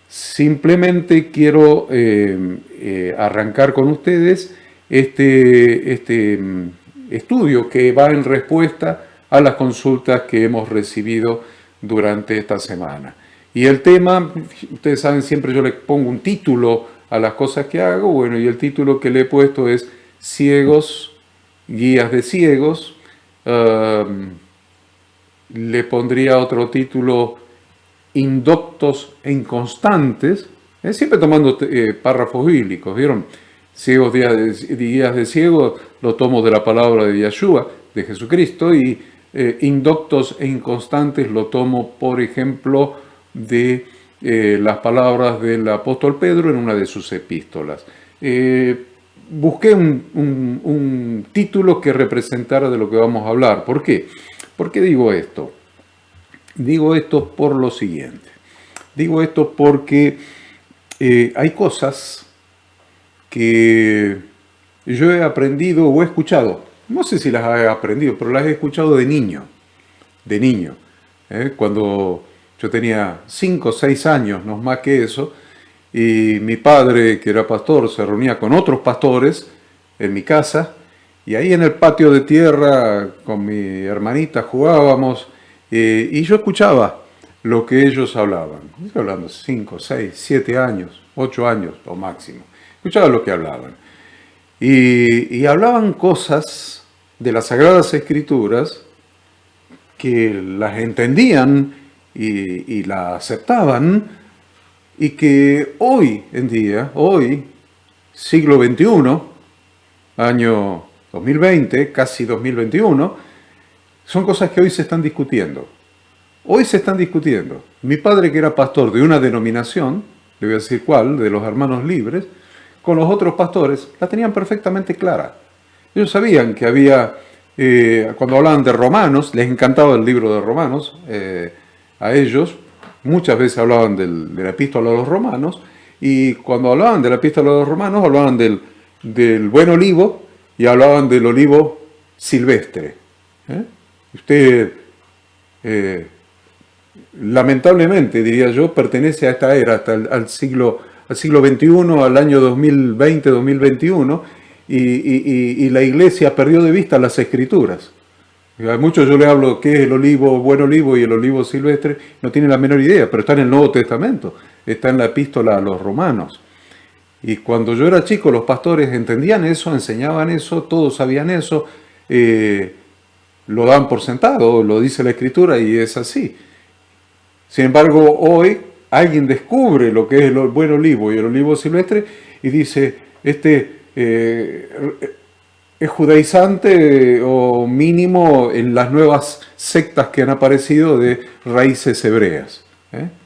Simplemente quiero arrancar con ustedes este estudio que va en respuesta a las consultas que hemos recibido durante esta semana. Y el tema, ustedes saben, siempre yo le pongo un título a las cosas que hago, bueno, y el título que le he puesto es Ciegos, guías de ciegos. Le pondría otro título, Indoctos e inconstantes, siempre tomando párrafos bíblicos, ¿vieron? Ciegos, guías de ciegos, lo tomo de la palabra de Yeshua, de Jesucristo, y indoctos e inconstantes lo tomo, por ejemplo, de las palabras del apóstol Pedro en una de sus epístolas. Busqué un título que representara de lo que vamos a hablar. ¿Por qué? ¿Por qué digo esto? Digo esto por lo siguiente. Digo esto porque hay cosas que yo he aprendido o he escuchado. No sé si las he aprendido, pero las he escuchado de niño. De niño. Cuando yo tenía 5 o 6 años, no más que eso, y mi padre, que era pastor, se reunía con otros pastores en mi casa, y ahí en el patio de tierra con mi hermanita jugábamos, y yo escuchaba lo que ellos hablaban. Estoy hablando de 5, 6, 7 años, 8 años o máximo. Escuchaba lo que hablaban. Y hablaban cosas de las Sagradas Escrituras que las entendían y las aceptaban, y que hoy en día, hoy, siglo XXI, año 2020, casi 2021, son cosas que hoy se están discutiendo. Hoy se están discutiendo. Mi padre, que era pastor de una denominación, le voy a decir cuál, de los Hermanos Libres, con los otros pastores, la tenían perfectamente clara. Ellos sabían que había, cuando hablaban de Romanos, les encantaba el libro de Romanos, a ellos, muchas veces hablaban de la epístola a los romanos, y cuando hablaban de la epístola a los romanos, hablaban del buen olivo y hablaban del olivo silvestre. Usted, lamentablemente, diría yo, pertenece a esta era, hasta al siglo XXI, al año 2020-2021, y la iglesia perdió de vista las escrituras. A muchos yo les hablo qué es el olivo, buen olivo y el olivo silvestre, no tienen la menor idea, pero está en el Nuevo Testamento, está en la epístola a los romanos. Y cuando yo era chico, los pastores entendían eso, enseñaban eso, todos sabían eso, lo dan por sentado, lo dice la Escritura y es así. Sin embargo, hoy alguien descubre lo que es el buen olivo y el olivo silvestre y dice, es judaizante o mínimo en las nuevas sectas que han aparecido de raíces hebreas.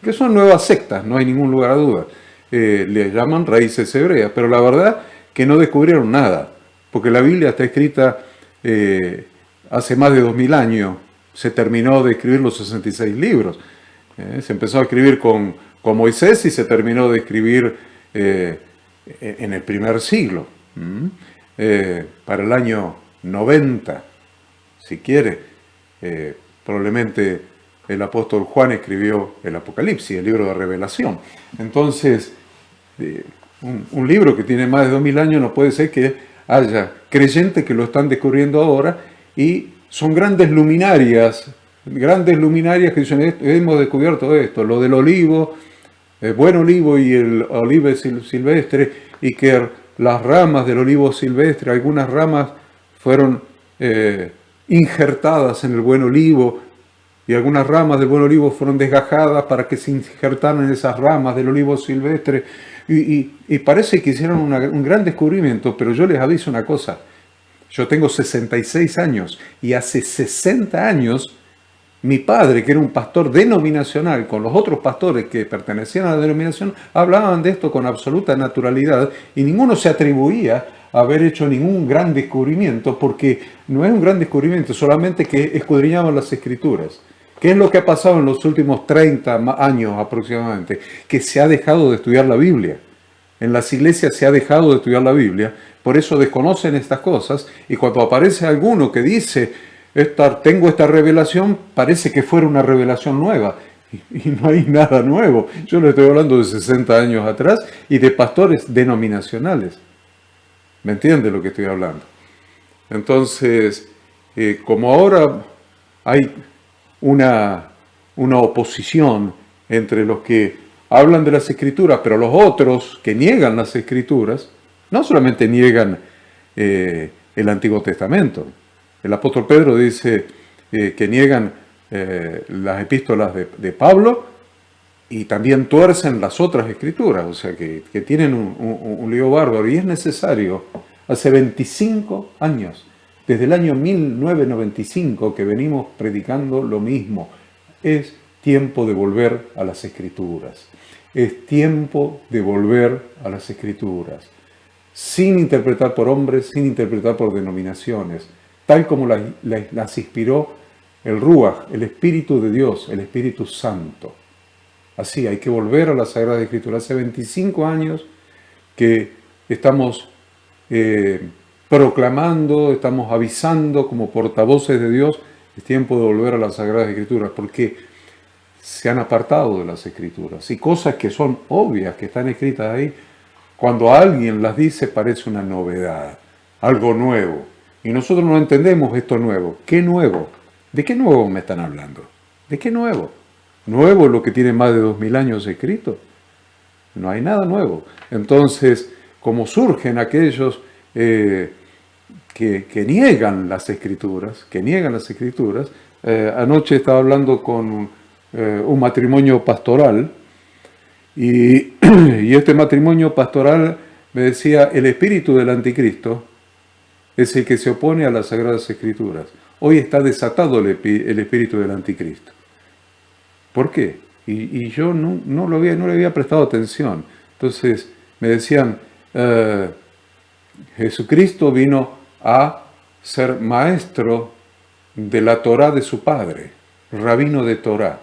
Que son nuevas sectas, no hay ningún lugar a duda. Le llaman raíces hebreas, pero la verdad que no descubrieron nada, porque la Biblia está escrita hace más de 2000 años, se terminó de escribir los 66 libros. Se empezó a escribir con Moisés y se terminó de escribir en el primer siglo. Para el año 90, si quiere, probablemente el apóstol Juan escribió el Apocalipsis, el libro de Revelación. Entonces, un libro que tiene más de 2000 años no puede ser que haya creyentes que lo están descubriendo ahora, y son grandes luminarias que dicen, hemos descubierto esto, lo del olivo, el buen olivo y el olivo silvestre, y que las ramas del olivo silvestre, algunas ramas fueron injertadas en el buen olivo, y algunas ramas del buen olivo fueron desgajadas para que se injertaran en esas ramas del olivo silvestre, y parece que hicieron un gran descubrimiento, pero yo les aviso una cosa, yo tengo 66 años, y hace 60 años, mi padre, que era un pastor denominacional, con los otros pastores que pertenecían a la denominación, hablaban de esto con absoluta naturalidad, y ninguno se atribuía a haber hecho ningún gran descubrimiento, porque no es un gran descubrimiento, solamente que escudriñaban las Escrituras. ¿Qué es lo que ha pasado en los últimos 30 años aproximadamente? Que se ha dejado de estudiar la Biblia. En las iglesias se ha dejado de estudiar la Biblia, por eso desconocen estas cosas, y cuando aparece alguno que dice, tengo esta revelación, parece que fuera una revelación nueva. y no hay nada nuevo. Yo le estoy hablando de 60 años atrás y de pastores denominacionales. ¿Me entiende lo que estoy hablando? Entonces, como ahora hay una oposición entre los que hablan de las Escrituras, pero los otros que niegan las Escrituras, no solamente niegan el Antiguo Testamento. El apóstol Pedro dice que niegan las epístolas de Pablo y también tuercen las otras Escrituras, o sea que tienen un lío bárbaro. Y es necesario, hace 25 años, desde el año 1995 que venimos predicando lo mismo, es tiempo de volver a las Escrituras. Es tiempo de volver a las Escrituras, sin interpretar por hombres, sin interpretar por denominaciones, tal como las inspiró el Ruach, el Espíritu de Dios, el Espíritu Santo. Así, hay que volver a la Sagrada Escritura. Hace 25 años que estamos proclamando, estamos avisando como portavoces de Dios, es tiempo de volver a las Sagradas Escrituras, porque se han apartado de las Escrituras. Y cosas que son obvias, que están escritas ahí, cuando alguien las dice parece una novedad, algo nuevo. Y nosotros no entendemos esto nuevo. ¿Qué nuevo? ¿De qué nuevo me están hablando? ¿De qué nuevo? ¿Nuevo es lo que tiene más de 2000 años escrito? No hay nada nuevo. Entonces, como surgen aquellos que niegan las Escrituras, anoche estaba hablando con un matrimonio pastoral y este matrimonio pastoral me decía, el espíritu del anticristo es el que se opone a las Sagradas Escrituras. Hoy está desatado el espíritu del anticristo. ¿Por qué? Y yo no le había prestado atención. Entonces me decían, Jesucristo vino a ser maestro de la Torá de su padre, rabino de Torá.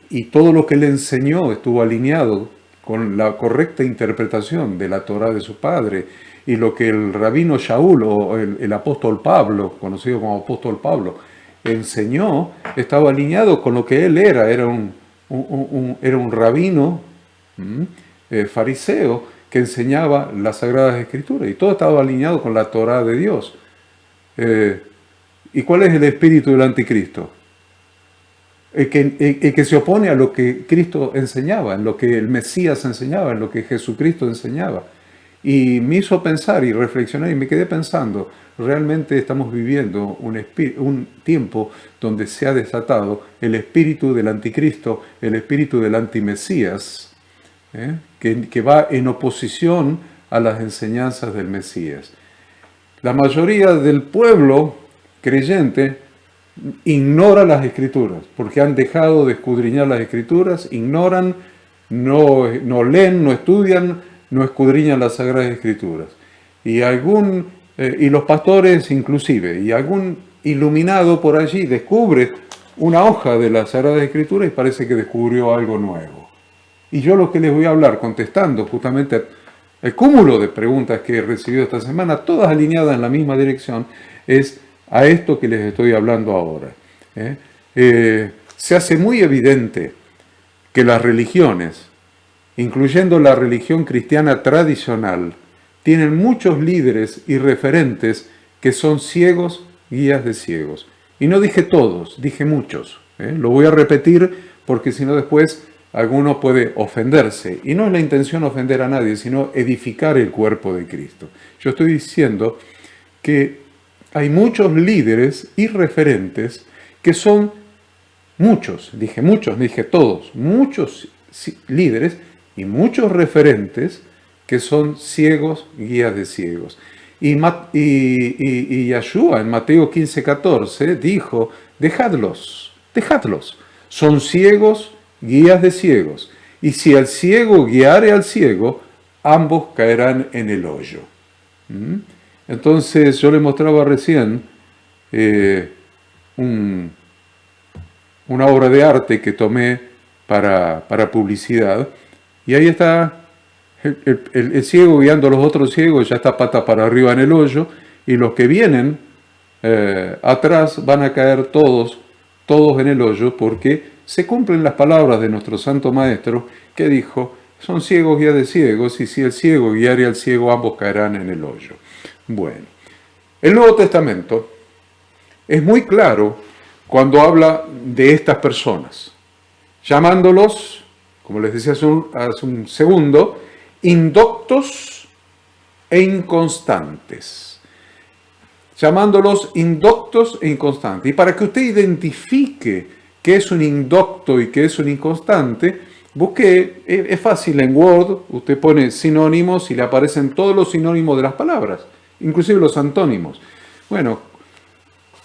Y todo lo que él enseñó estuvo alineado con la correcta interpretación de la Torá de su padre. Y lo que el rabino Shaul, o el apóstol Pablo, conocido como apóstol Pablo, enseñó, estaba alineado con lo que él era. Era un rabino fariseo que enseñaba las Sagradas Escrituras. Y todo estaba alineado con la Torá de Dios. ¿Y cuál es el espíritu del anticristo? El que se opone a lo que Cristo enseñaba, en lo que el Mesías enseñaba, en lo que Jesucristo enseñaba. Y me hizo pensar y reflexionar y me quedé pensando, realmente estamos viviendo un tiempo donde se ha desatado el espíritu del anticristo, el espíritu del antimesías, que va en oposición a las enseñanzas del Mesías. La mayoría del pueblo creyente ignora las Escrituras, porque han dejado de escudriñar las Escrituras, ignoran, no leen, no estudian, no escudriñan las Sagradas Escrituras. Y los pastores inclusive, y algún iluminado por allí descubre una hoja de las Sagradas Escrituras y parece que descubrió algo nuevo. Y yo lo que les voy a hablar, contestando justamente el cúmulo de preguntas que he recibido esta semana, todas alineadas en la misma dirección, es a esto que les estoy hablando ahora. Se hace muy evidente que las religiones, incluyendo la religión cristiana tradicional, tienen muchos líderes y referentes que son ciegos, guías de ciegos. Y no dije todos, dije muchos. Lo voy a repetir porque si no después alguno puede ofenderse. Y no es la intención ofender a nadie, sino edificar el cuerpo de Cristo. Yo estoy diciendo que hay muchos líderes y referentes que son muchos, dije todos, muchos líderes y muchos referentes que son ciegos, guías de ciegos. Y Yeshua en Mateo 15:14 dijo, dejadlos, son ciegos, guías de ciegos. Y si el ciego guiare al ciego, ambos caerán en el hoyo. Entonces yo le mostraba recién una obra de arte que tomé para publicidad, y ahí está el ciego guiando a los otros ciegos, ya está pata para arriba en el hoyo, y los que vienen atrás van a caer todos en el hoyo porque se cumplen las palabras de nuestro Santo Maestro que dijo, son ciegos guía de ciegos, y si el ciego guiare al ciego, ambos caerán en el hoyo. Bueno, el Nuevo Testamento es muy claro cuando habla de estas personas, llamándolos, como les decía hace un segundo, indoctos e inconstantes. Llamándolos indoctos e inconstantes. Y para que usted identifique qué es un indocto y qué es un inconstante, busque, es fácil en Word, usted pone sinónimos y le aparecen todos los sinónimos de las palabras, inclusive los antónimos. Bueno,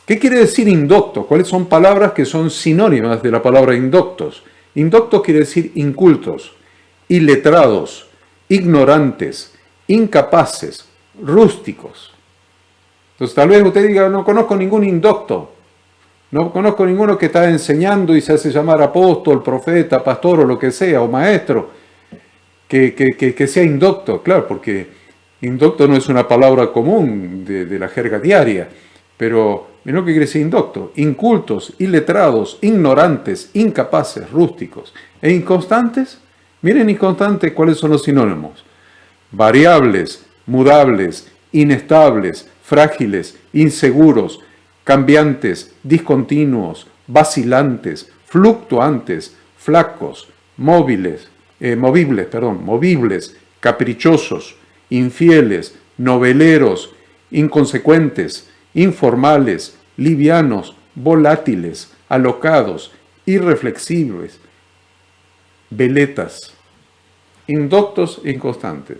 ¿qué quiere decir indocto? ¿Cuáles son palabras que son sinónimas de la palabra indoctos? Indoctos quiere decir incultos, iletrados, ignorantes, incapaces, rústicos. Entonces tal vez usted diga, no conozco ningún indocto, no conozco ninguno que está enseñando y se hace llamar apóstol, profeta, pastor o lo que sea, o maestro, que sea indocto. Claro, porque indocto no es una palabra común de la jerga diaria, pero miren lo que quiere decir indocto: incultos, iletrados, ignorantes, incapaces, rústicos e inconstantes. Miren inconstantes, ¿cuáles son los sinónimos? Variables, mudables, inestables, frágiles, inseguros, cambiantes, discontinuos, vacilantes, fluctuantes, flacos, movibles, caprichosos, infieles, noveleros, inconsecuentes, informales, livianos, volátiles, alocados, irreflexibles, veletas, indoctos e inconstantes.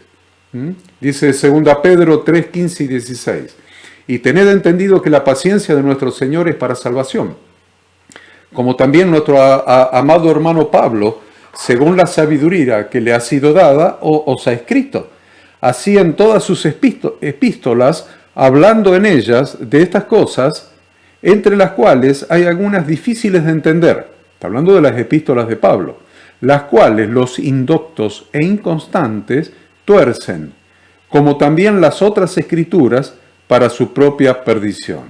Dice 2 Pedro 3, 15 y 16. Y tened entendido que la paciencia de nuestro Señor es para salvación, como también nuestro amado hermano Pablo, según la sabiduría que le ha sido dada, os ha escrito. Así en todas sus epístolas, hablando en ellas de estas cosas, entre las cuales hay algunas difíciles de entender. Está hablando de las epístolas de Pablo, las cuales los indoctos e inconstantes tuercen, como también las otras escrituras, para su propia perdición.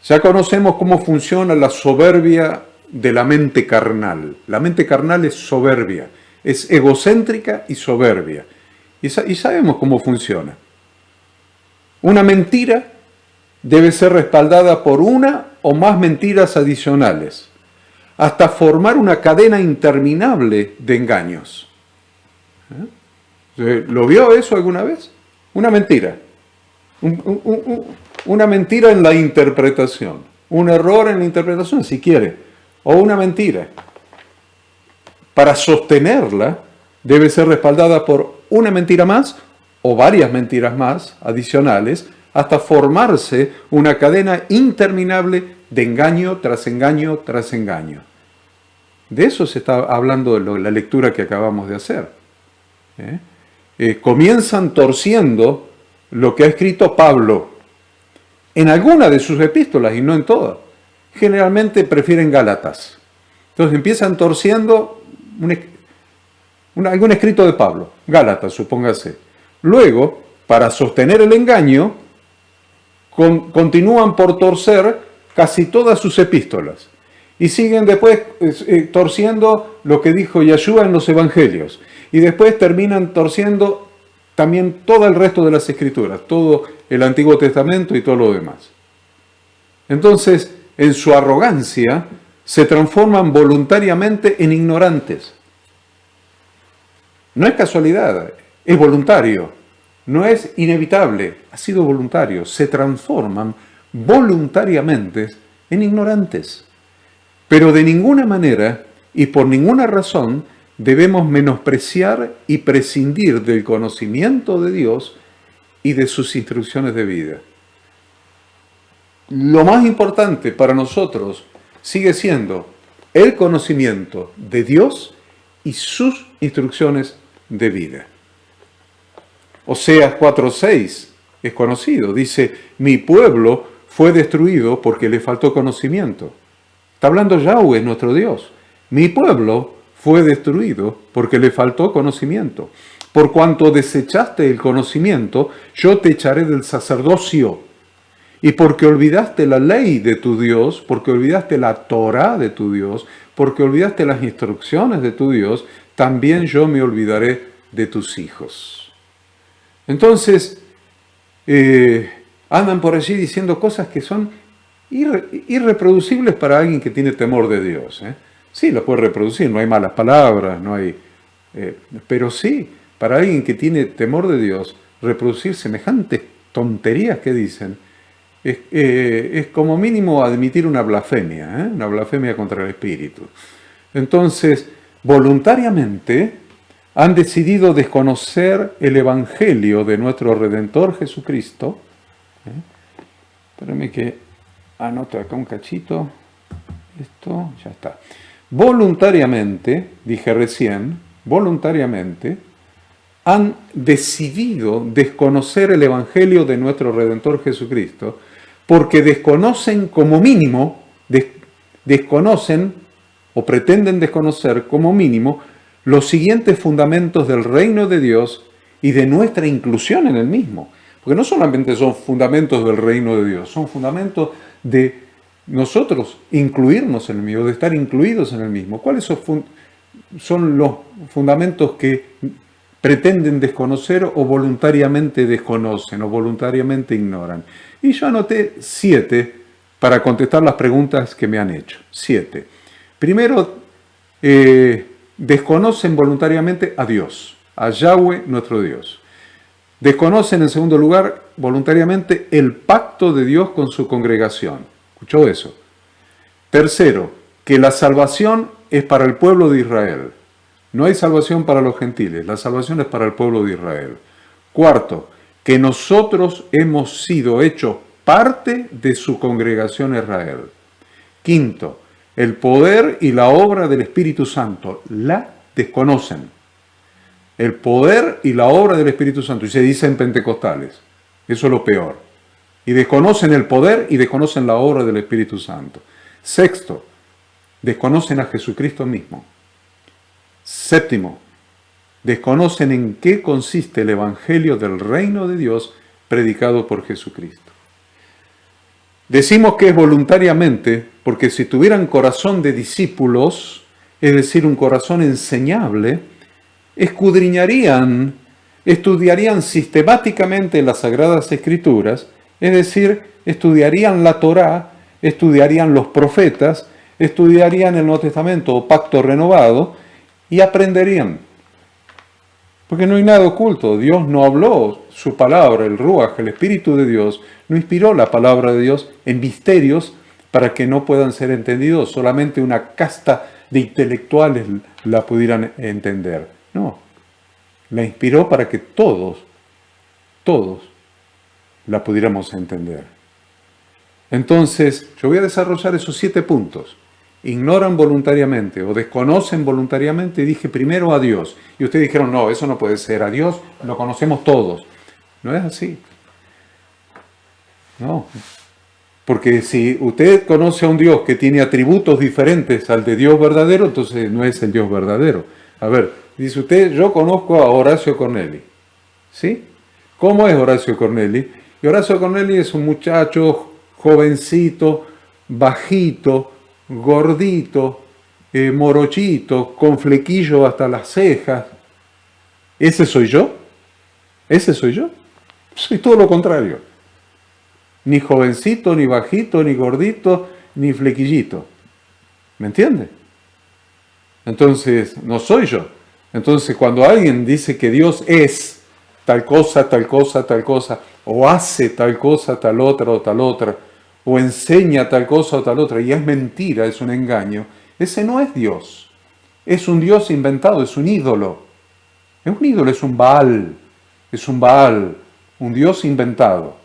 Ya conocemos cómo funciona la soberbia de la mente carnal. La mente carnal es soberbia, es egocéntrica y soberbia. Y sabemos cómo funciona. Una mentira debe ser respaldada por una o más mentiras adicionales, hasta formar una cadena interminable de engaños. ¿Lo vio eso alguna vez? Una mentira. Una mentira en la interpretación. Un error en la interpretación, si quiere. O una mentira. Para sostenerla, debe ser respaldada por una mentira más o varias mentiras más adicionales, hasta formarse una cadena interminable de engaño tras engaño tras engaño. De eso se está hablando de la lectura que acabamos de hacer. Comienzan torciendo lo que ha escrito Pablo en alguna de sus epístolas y no en todas. Generalmente prefieren Gálatas. Entonces empiezan torciendo algún escrito de Pablo, Gálatas, supóngase. Luego, para sostener el engaño, continúan por torcer casi todas sus epístolas. Y siguen después torciendo lo que dijo Yeshua en los evangelios. Y después terminan torciendo también todo el resto de las escrituras, todo el Antiguo Testamento y todo lo demás. Entonces, en su arrogancia, se transforman voluntariamente en ignorantes. No es casualidad, es voluntario, no es inevitable, ha sido voluntario. Se transforman voluntariamente en ignorantes. Pero de ninguna manera y por ninguna razón debemos menospreciar y prescindir del conocimiento de Dios y de sus instrucciones de vida. Lo más importante para nosotros sigue siendo el conocimiento de Dios y sus instrucciones de vida. Oseas 4:6 es conocido, dice: mi pueblo fue destruido porque le faltó conocimiento. Está hablando Yahweh, nuestro Dios. Mi pueblo fue destruido porque le faltó conocimiento. Por cuanto desechaste el conocimiento, yo te echaré del sacerdocio Y porque olvidaste la ley de tu Dios, porque olvidaste la Torá de tu Dios, porque olvidaste las instrucciones de tu Dios, también yo me olvidaré de tus hijos. Entonces, andan por allí diciendo cosas que son irreproducibles para alguien que tiene temor de Dios. Sí, lo puede reproducir, no hay malas palabras, no hay, pero sí, para alguien que tiene temor de Dios, reproducir semejantes tonterías que dicen es como mínimo admitir una blasfemia contra el Espíritu. Entonces, voluntariamente han decidido desconocer el Evangelio de nuestro Redentor Jesucristo. Espérame que anoto acá un cachito. Esto, ya está. Voluntariamente, dije recién, voluntariamente, han decidido desconocer el Evangelio de nuestro Redentor Jesucristo, porque desconocen como mínimo, desconocen o pretenden desconocer como mínimo los siguientes fundamentos del reino de Dios y de nuestra inclusión en el mismo. Porque no solamente son fundamentos del reino de Dios, son fundamentos de nosotros incluirnos en el mismo, de estar incluidos en el mismo. ¿Cuáles son los fundamentos que pretenden desconocer o voluntariamente desconocen o voluntariamente ignoran? Y yo anoté 7 para contestar las preguntas que me han hecho. 7. Primero, desconocen voluntariamente a Dios, a Yahweh nuestro Dios. Desconocen, en segundo lugar, voluntariamente el pacto de Dios con su congregación. ¿Escuchó eso? Tercero, que la salvación es para el pueblo de Israel. No hay salvación para los gentiles, la salvación es para el pueblo de Israel. Cuarto, que nosotros hemos sido hechos parte de su congregación Israel. Quinto, el poder y la obra del Espíritu Santo la desconocen. El poder y la obra del Espíritu Santo, y se dice en pentecostales, eso es lo peor. Y desconocen el poder y desconocen la obra del Espíritu Santo. Sexto, desconocen a Jesucristo mismo. Séptimo, desconocen en qué consiste el Evangelio del reino de Dios predicado por Jesucristo. Decimos que es voluntariamente, porque si tuvieran corazón de discípulos, es decir, un corazón enseñable, escudriñarían, estudiarían sistemáticamente las Sagradas Escrituras, es decir, estudiarían la Torá, estudiarían los profetas, estudiarían el Nuevo Testamento o Pacto Renovado y aprenderían. Porque no hay nada oculto, Dios no habló su palabra, el Ruach, el Espíritu de Dios, no inspiró la palabra de Dios en misterios para que no puedan ser entendidos, solamente una casta de intelectuales la pudieran entender. No, la inspiró para que todos la pudiéramos entender. Entonces, yo voy a desarrollar esos 7 puntos. Ignoran voluntariamente o desconocen voluntariamente, dije primero a Dios. Y ustedes dijeron, no, eso no puede ser, a Dios lo conocemos todos. No es así. No. Porque si usted conoce a un Dios que tiene atributos diferentes al de Dios verdadero, entonces no es el Dios verdadero. A ver, dice usted, yo conozco a Horacio Corneli. ¿Sí? ¿Cómo es Horacio Corneli? Y Horacio Corneli es un muchacho jovencito, bajito, gordito, morochito, con flequillo hasta las cejas. ¿Ese soy yo? ¿Ese soy yo? Soy todo lo contrario. Ni jovencito, ni bajito, ni gordito, ni flequillito. ¿Me entiende? Entonces, no soy yo. Entonces, cuando alguien dice que Dios es tal cosa, tal cosa, tal cosa, o hace tal cosa, tal otra, o enseña tal cosa o tal otra, y es mentira, es un engaño, ese no es Dios. Es un Dios inventado, es un ídolo. Es un ídolo, es un Baal, un Dios inventado.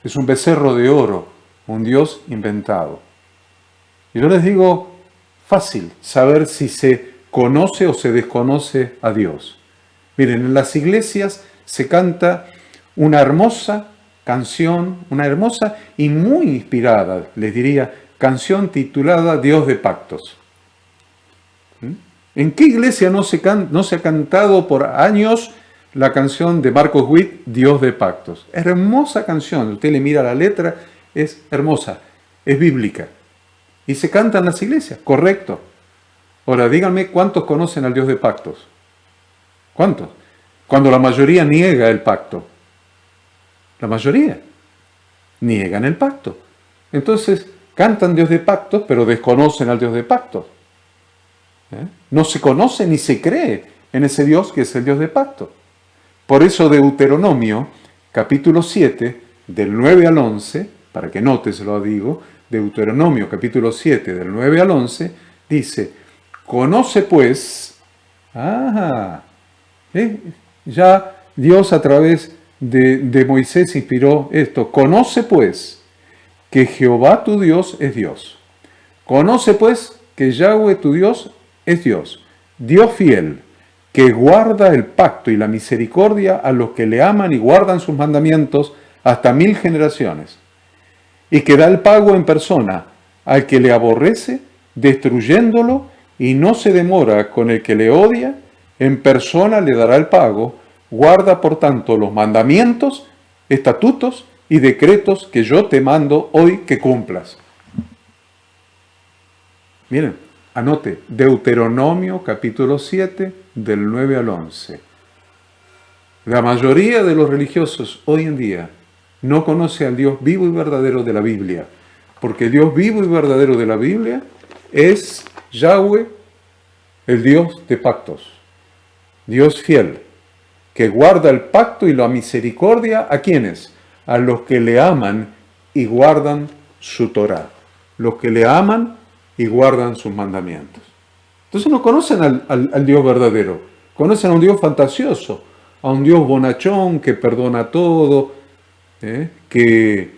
Es un becerro de oro, un Dios inventado. Y yo les digo, fácil saber si se conoce o se desconoce a Dios. Miren, en las iglesias se canta una hermosa canción, una hermosa y muy inspirada, les diría, canción titulada Dios de Pactos. ¿En qué iglesia no se ha cantado por años la canción de Marcos Witt, Dios de Pactos? Hermosa canción, usted le mira la letra, es hermosa, es bíblica. Y se canta en las iglesias, correcto. Ahora, díganme, ¿cuántos conocen al Dios de pactos? ¿Cuántos? Cuando la mayoría niega el pacto. La mayoría niegan el pacto. Entonces, cantan Dios de pactos, pero desconocen al Dios de pactos. No se conoce ni se cree en ese Dios que es el Dios de pacto. Por eso Deuteronomio, capítulo 7, del 9 al 11, para que notes, lo digo, Deuteronomio, capítulo 7, del 9 al 11, dice, conoce pues, ya Dios a través de Moisés inspiró esto, conoce pues que Jehová tu Dios es Dios. Conoce pues que Yahweh tu Dios es Dios, Dios fiel, que guarda el pacto y la misericordia a los que le aman y guardan sus mandamientos hasta 1000 generaciones, y que da el pago en persona al que le aborrece, destruyéndolo, y no se demora con el que le odia, en persona le dará el pago, guarda por tanto los mandamientos, estatutos y decretos que yo te mando hoy que cumplas. Miren, anote, Deuteronomio capítulo 7, del 9 al 11. La mayoría de los religiosos hoy en día no conoce al Dios vivo y verdadero de la Biblia, porque el Dios vivo y verdadero de la Biblia es Yahweh, el Dios de pactos, Dios fiel, que guarda el pacto y la misericordia ¿a quiénes? A los que le aman y guardan su Torá, los que le aman y guardan sus mandamientos. Entonces no conocen al Dios verdadero, conocen a un Dios fantasioso, a un Dios bonachón que perdona todo, que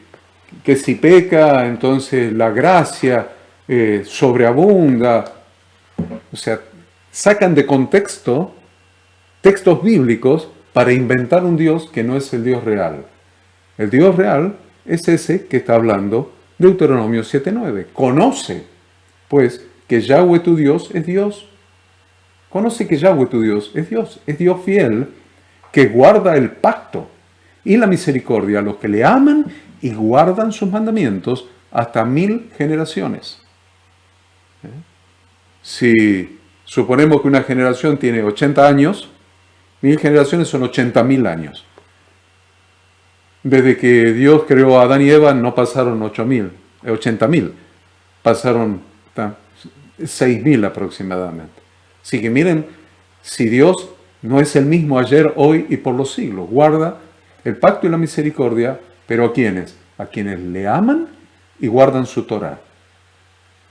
si peca, entonces la gracia sobreabunda. O sea, sacan de contexto textos bíblicos para inventar un Dios que no es el Dios real. El Dios real es ese que está hablando Deuteronomio 7:9. Conoce, pues, que Yahweh tu Dios es Dios. Conoce que Yahweh tu Dios es Dios fiel, que guarda el pacto y la misericordia a los que le aman y guardan sus mandamientos hasta 1000 generaciones. Si suponemos que una generación tiene 80 años, 1000 generaciones son 80.000 años. Desde que Dios creó a Adán y Eva no pasaron 80.000, pasaron 6.000 aproximadamente. Así que miren, si Dios no es el mismo ayer, hoy y por los siglos, guarda el pacto y la misericordia, pero ¿a quiénes? A quienes le aman y guardan su Torá.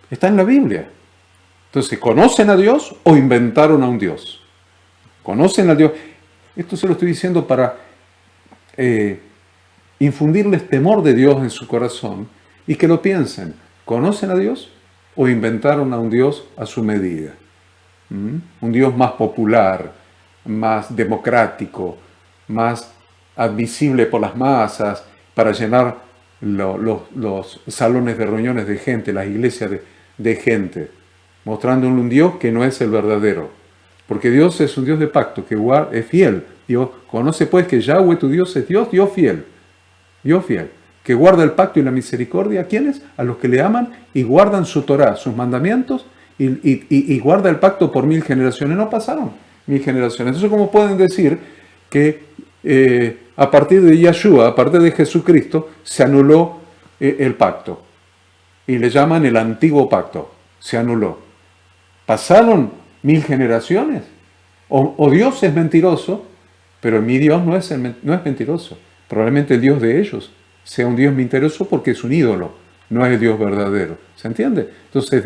Está en la Biblia. Entonces, ¿conocen a Dios o inventaron a un Dios? ¿Conocen a Dios? Esto se lo estoy diciendo para infundirles temor de Dios en su corazón y que lo piensen. ¿Conocen a Dios o inventaron a un Dios a su medida? Un Dios más popular, más democrático, más admisible por las masas, para llenar los salones de reuniones de gente, las iglesias de gente, mostrando un Dios que no es el verdadero. Porque Dios es un Dios de pacto, que es fiel. Dios conoce pues que Yahweh tu Dios es Dios, Dios fiel, que guarda el pacto y la misericordia. ¿A quiénes? A los que le aman y guardan su Torá, sus mandamientos, y guarda el pacto por 1000 generaciones. No pasaron 1000 generaciones. Entonces, ¿cómo pueden decir que a partir de Yahshua, a partir de Jesucristo, se anuló el pacto? Y le llaman el antiguo pacto. Se anuló. ¿Pasaron 1000 generaciones? O Dios es mentiroso, pero mi Dios no es mentiroso. Probablemente el Dios de ellos sea un Dios mentiroso porque es un ídolo, no es el Dios verdadero. ¿Se entiende? Entonces,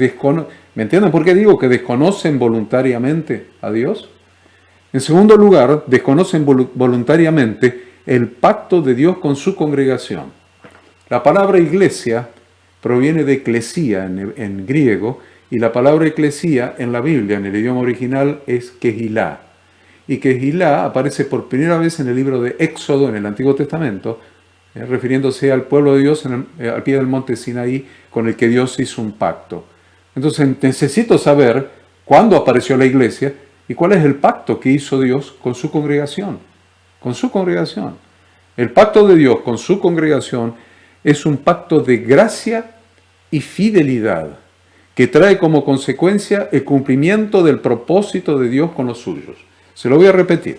¿me entienden por qué digo que desconocen voluntariamente a Dios? En segundo lugar, desconocen voluntariamente el pacto de Dios con su congregación. La palabra iglesia proviene de eclesía en griego, y la palabra eclesía en la Biblia, en el idioma original, es Kehilá. Y Kehilá aparece por primera vez en el libro de Éxodo, en el Antiguo Testamento, refiriéndose al pueblo de Dios al pie del monte Sinaí, con el que Dios hizo un pacto. Entonces necesito saber cuándo apareció la iglesia y cuál es el pacto que hizo Dios con su congregación. Con su congregación. El pacto de Dios con su congregación es un pacto de gracia y fidelidad que trae como consecuencia el cumplimiento del propósito de Dios con los suyos. Se lo voy a repetir.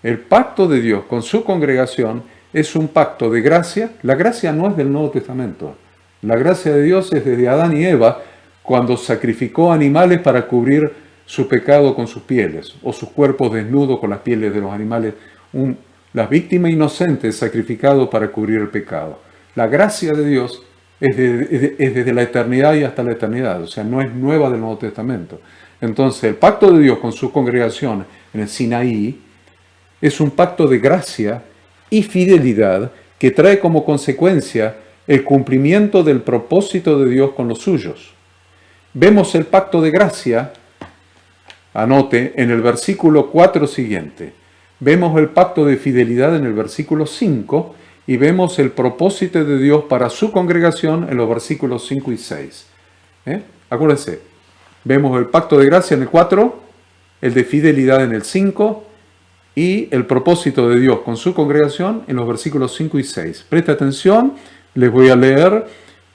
El pacto de Dios con su congregación es un pacto de gracia. La gracia no es del Nuevo Testamento. La gracia de Dios es desde Adán y Eva, cuando sacrificó animales para cubrir su pecado con sus pieles, o sus cuerpos desnudos con las pieles de los animales, la víctima inocente sacrificado para cubrir el pecado. La gracia de Dios es desde la eternidad y hasta la eternidad, o sea, no es nueva del Nuevo Testamento. Entonces, el pacto de Dios con su congregación en el Sinaí es un pacto de gracia y fidelidad que trae como consecuencia el cumplimiento del propósito de Dios con los suyos. Vemos el pacto de gracia, anote, en el versículo 4 siguiente. Vemos el pacto de fidelidad en el versículo 5 y vemos el propósito de Dios para su congregación en los versículos 5 y 6. Acuérdense, vemos el pacto de gracia en el 4, el de fidelidad en el 5 y el propósito de Dios con su congregación en los versículos 5 y 6. Presta atención, les voy a leer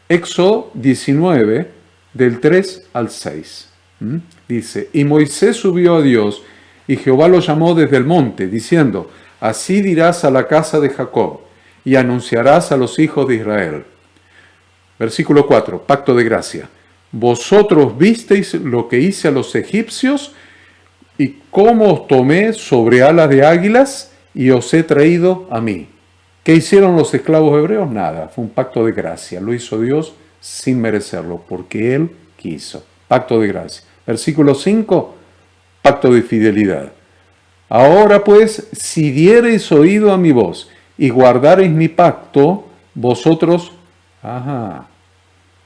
Éxodo 19, del 3 al 6. Dice, y Moisés subió a Dios, y Jehová lo llamó desde el monte, diciendo, así dirás a la casa de Jacob, y anunciarás a los hijos de Israel. Versículo 4, pacto de gracia. Vosotros visteis lo que hice a los egipcios, y cómo os tomé sobre alas de águilas, y os he traído a mí. ¿Qué hicieron los esclavos hebreos? Nada, fue un pacto de gracia. Lo hizo Dios sin merecerlo, porque Él quiso. Pacto de gracia. Versículo 5, pacto de fidelidad. Ahora pues, si diereis oído a mi voz y guardareis mi pacto, vosotros...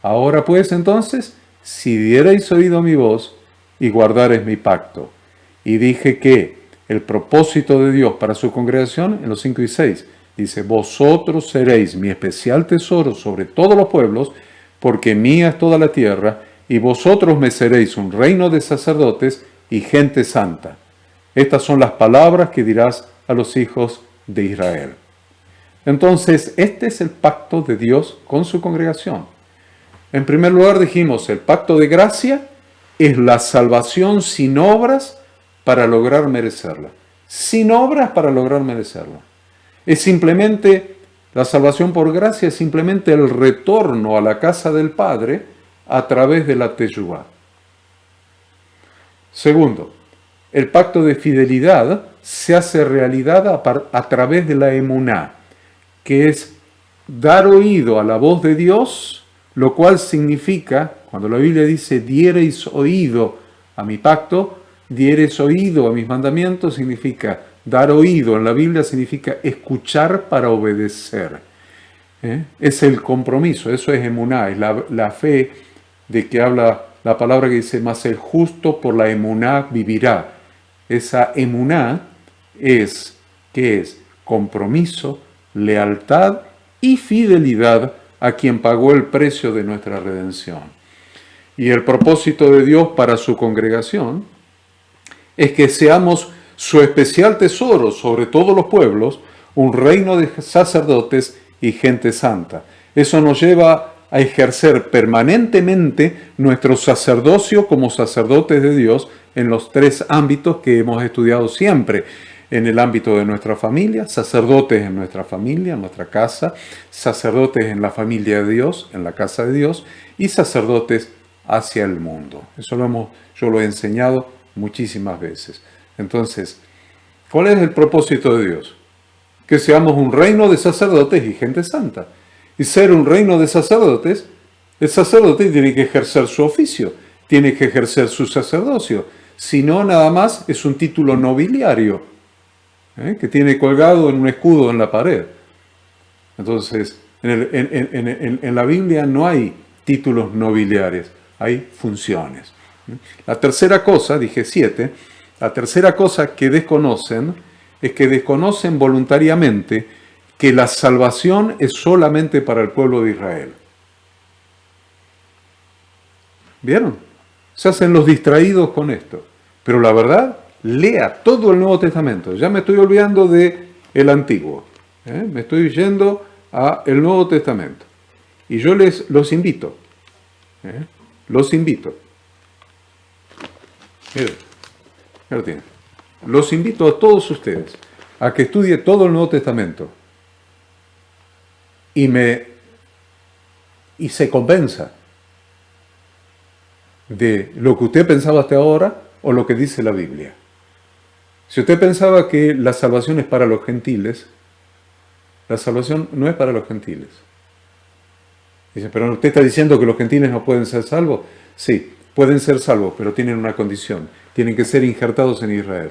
Ahora pues, entonces, si diereis oído a mi voz y guardareis mi pacto. Y dije que el propósito de Dios para su congregación, en los 5 y 6, dice, vosotros seréis mi especial tesoro sobre todos los pueblos, porque mía es toda la tierra, y vosotros me seréis un reino de sacerdotes y gente santa. Estas son las palabras que dirás a los hijos de Israel. Entonces, este es el pacto de Dios con su congregación. En primer lugar dijimos, el pacto de gracia es la salvación sin obras para lograr merecerla. Sin obras para lograr merecerla. Es simplemente, la salvación por gracia es simplemente el retorno a la casa del Padre a través de la teshuvá. Segundo, el pacto de fidelidad se hace realidad a través de la emuná, que es dar oído a la voz de Dios, lo cual significa, cuando la Biblia dice, diereis oído a mi pacto, diereis oído a mis mandamientos, significa, dar oído en la Biblia significa escuchar para obedecer. Es el compromiso, eso es emuná, es la fe de que habla la palabra que dice, mas el justo por la emuná vivirá. Esa emuná es, ¿qué es? Compromiso, lealtad y fidelidad a quien pagó el precio de nuestra redención. Y el propósito de Dios para su congregación es que seamos su especial tesoro sobre todos los pueblos, un reino de sacerdotes y gente santa. Eso nos lleva a ejercer permanentemente nuestro sacerdocio como sacerdotes de Dios en los 3 ámbitos que hemos estudiado siempre. En el ámbito de nuestra familia, sacerdotes en nuestra familia, en nuestra casa, sacerdotes en la familia de Dios, en la casa de Dios, y sacerdotes hacia el mundo. Eso yo lo he enseñado muchísimas veces. Entonces, ¿cuál es el propósito de Dios? Que seamos un reino de sacerdotes y gente santa. Y ser un reino de sacerdotes, el sacerdote tiene que ejercer su oficio, tiene que ejercer su sacerdocio. Si no, nada más es un título nobiliario, que tiene colgado en un escudo en la pared. Entonces, en la Biblia no hay títulos nobiliarios, hay funciones. La tercera cosa, dije 7, la tercera cosa que desconocen es que desconocen voluntariamente que la salvación es solamente para el pueblo de Israel. ¿Vieron? Se hacen los distraídos con esto. Pero la verdad, lea todo el Nuevo Testamento. Ya me estoy olvidando del Antiguo. Me estoy yendo a el Nuevo Testamento. Y yo los invito, los invito. Miren, ya lo tienen. Los invito a todos ustedes a que estudie todo el Nuevo Testamento y se convenza de lo que usted pensaba hasta ahora o lo que dice la Biblia. Si usted pensaba que la salvación es para los gentiles, la salvación no es para los gentiles. Dice, pero usted está diciendo que los gentiles no pueden ser salvos. Sí, pueden ser salvos, pero tienen una condición. Tienen que ser injertados en Israel.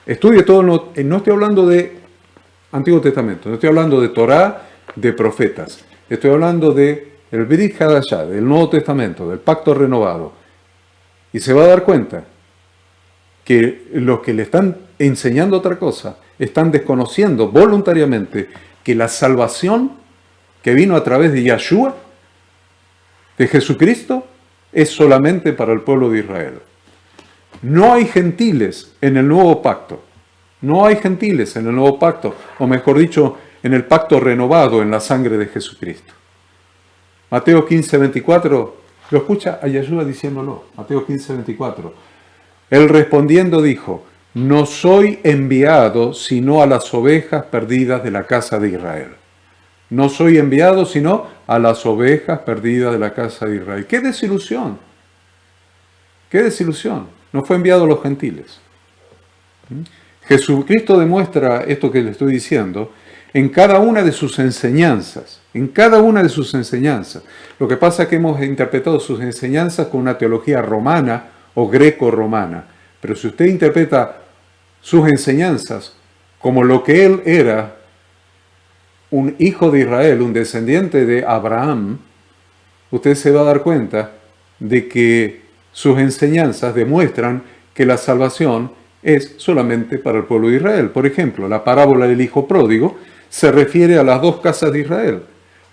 Estudie todo, no estoy hablando de Antiguo Testamento, no estoy hablando de Torá, de profetas. Estoy hablando de el Brit Hadashah, del Nuevo Testamento, del Pacto Renovado. Y se va a dar cuenta que los que le están enseñando otra cosa están desconociendo voluntariamente que la salvación que vino a través de Yahshua, de Jesucristo, es solamente para el pueblo de Israel. No hay gentiles en el nuevo pacto. No hay gentiles en el nuevo pacto, o mejor dicho, en el pacto renovado en la sangre de Jesucristo. Mateo 15, 24, lo escucha a Yahshua diciéndolo. Mateo 15, 24. Él respondiendo dijo, no soy enviado sino a las ovejas perdidas de la casa de Israel. No soy enviado sino a las ovejas perdidas de la casa de Israel. ¡Qué desilusión! ¡Qué desilusión! No fue enviado a los gentiles. Jesucristo demuestra esto que le estoy diciendo en cada una de sus enseñanzas. En cada una de sus enseñanzas. Lo que pasa es que hemos interpretado sus enseñanzas con una teología romana o greco-romana. Pero si usted interpreta sus enseñanzas como lo que él era, un hijo de Israel, un descendiente de Abraham, usted se va a dar cuenta de que sus enseñanzas demuestran que la salvación es solamente para el pueblo de Israel. Por ejemplo, la parábola del hijo pródigo se refiere a las dos casas de Israel.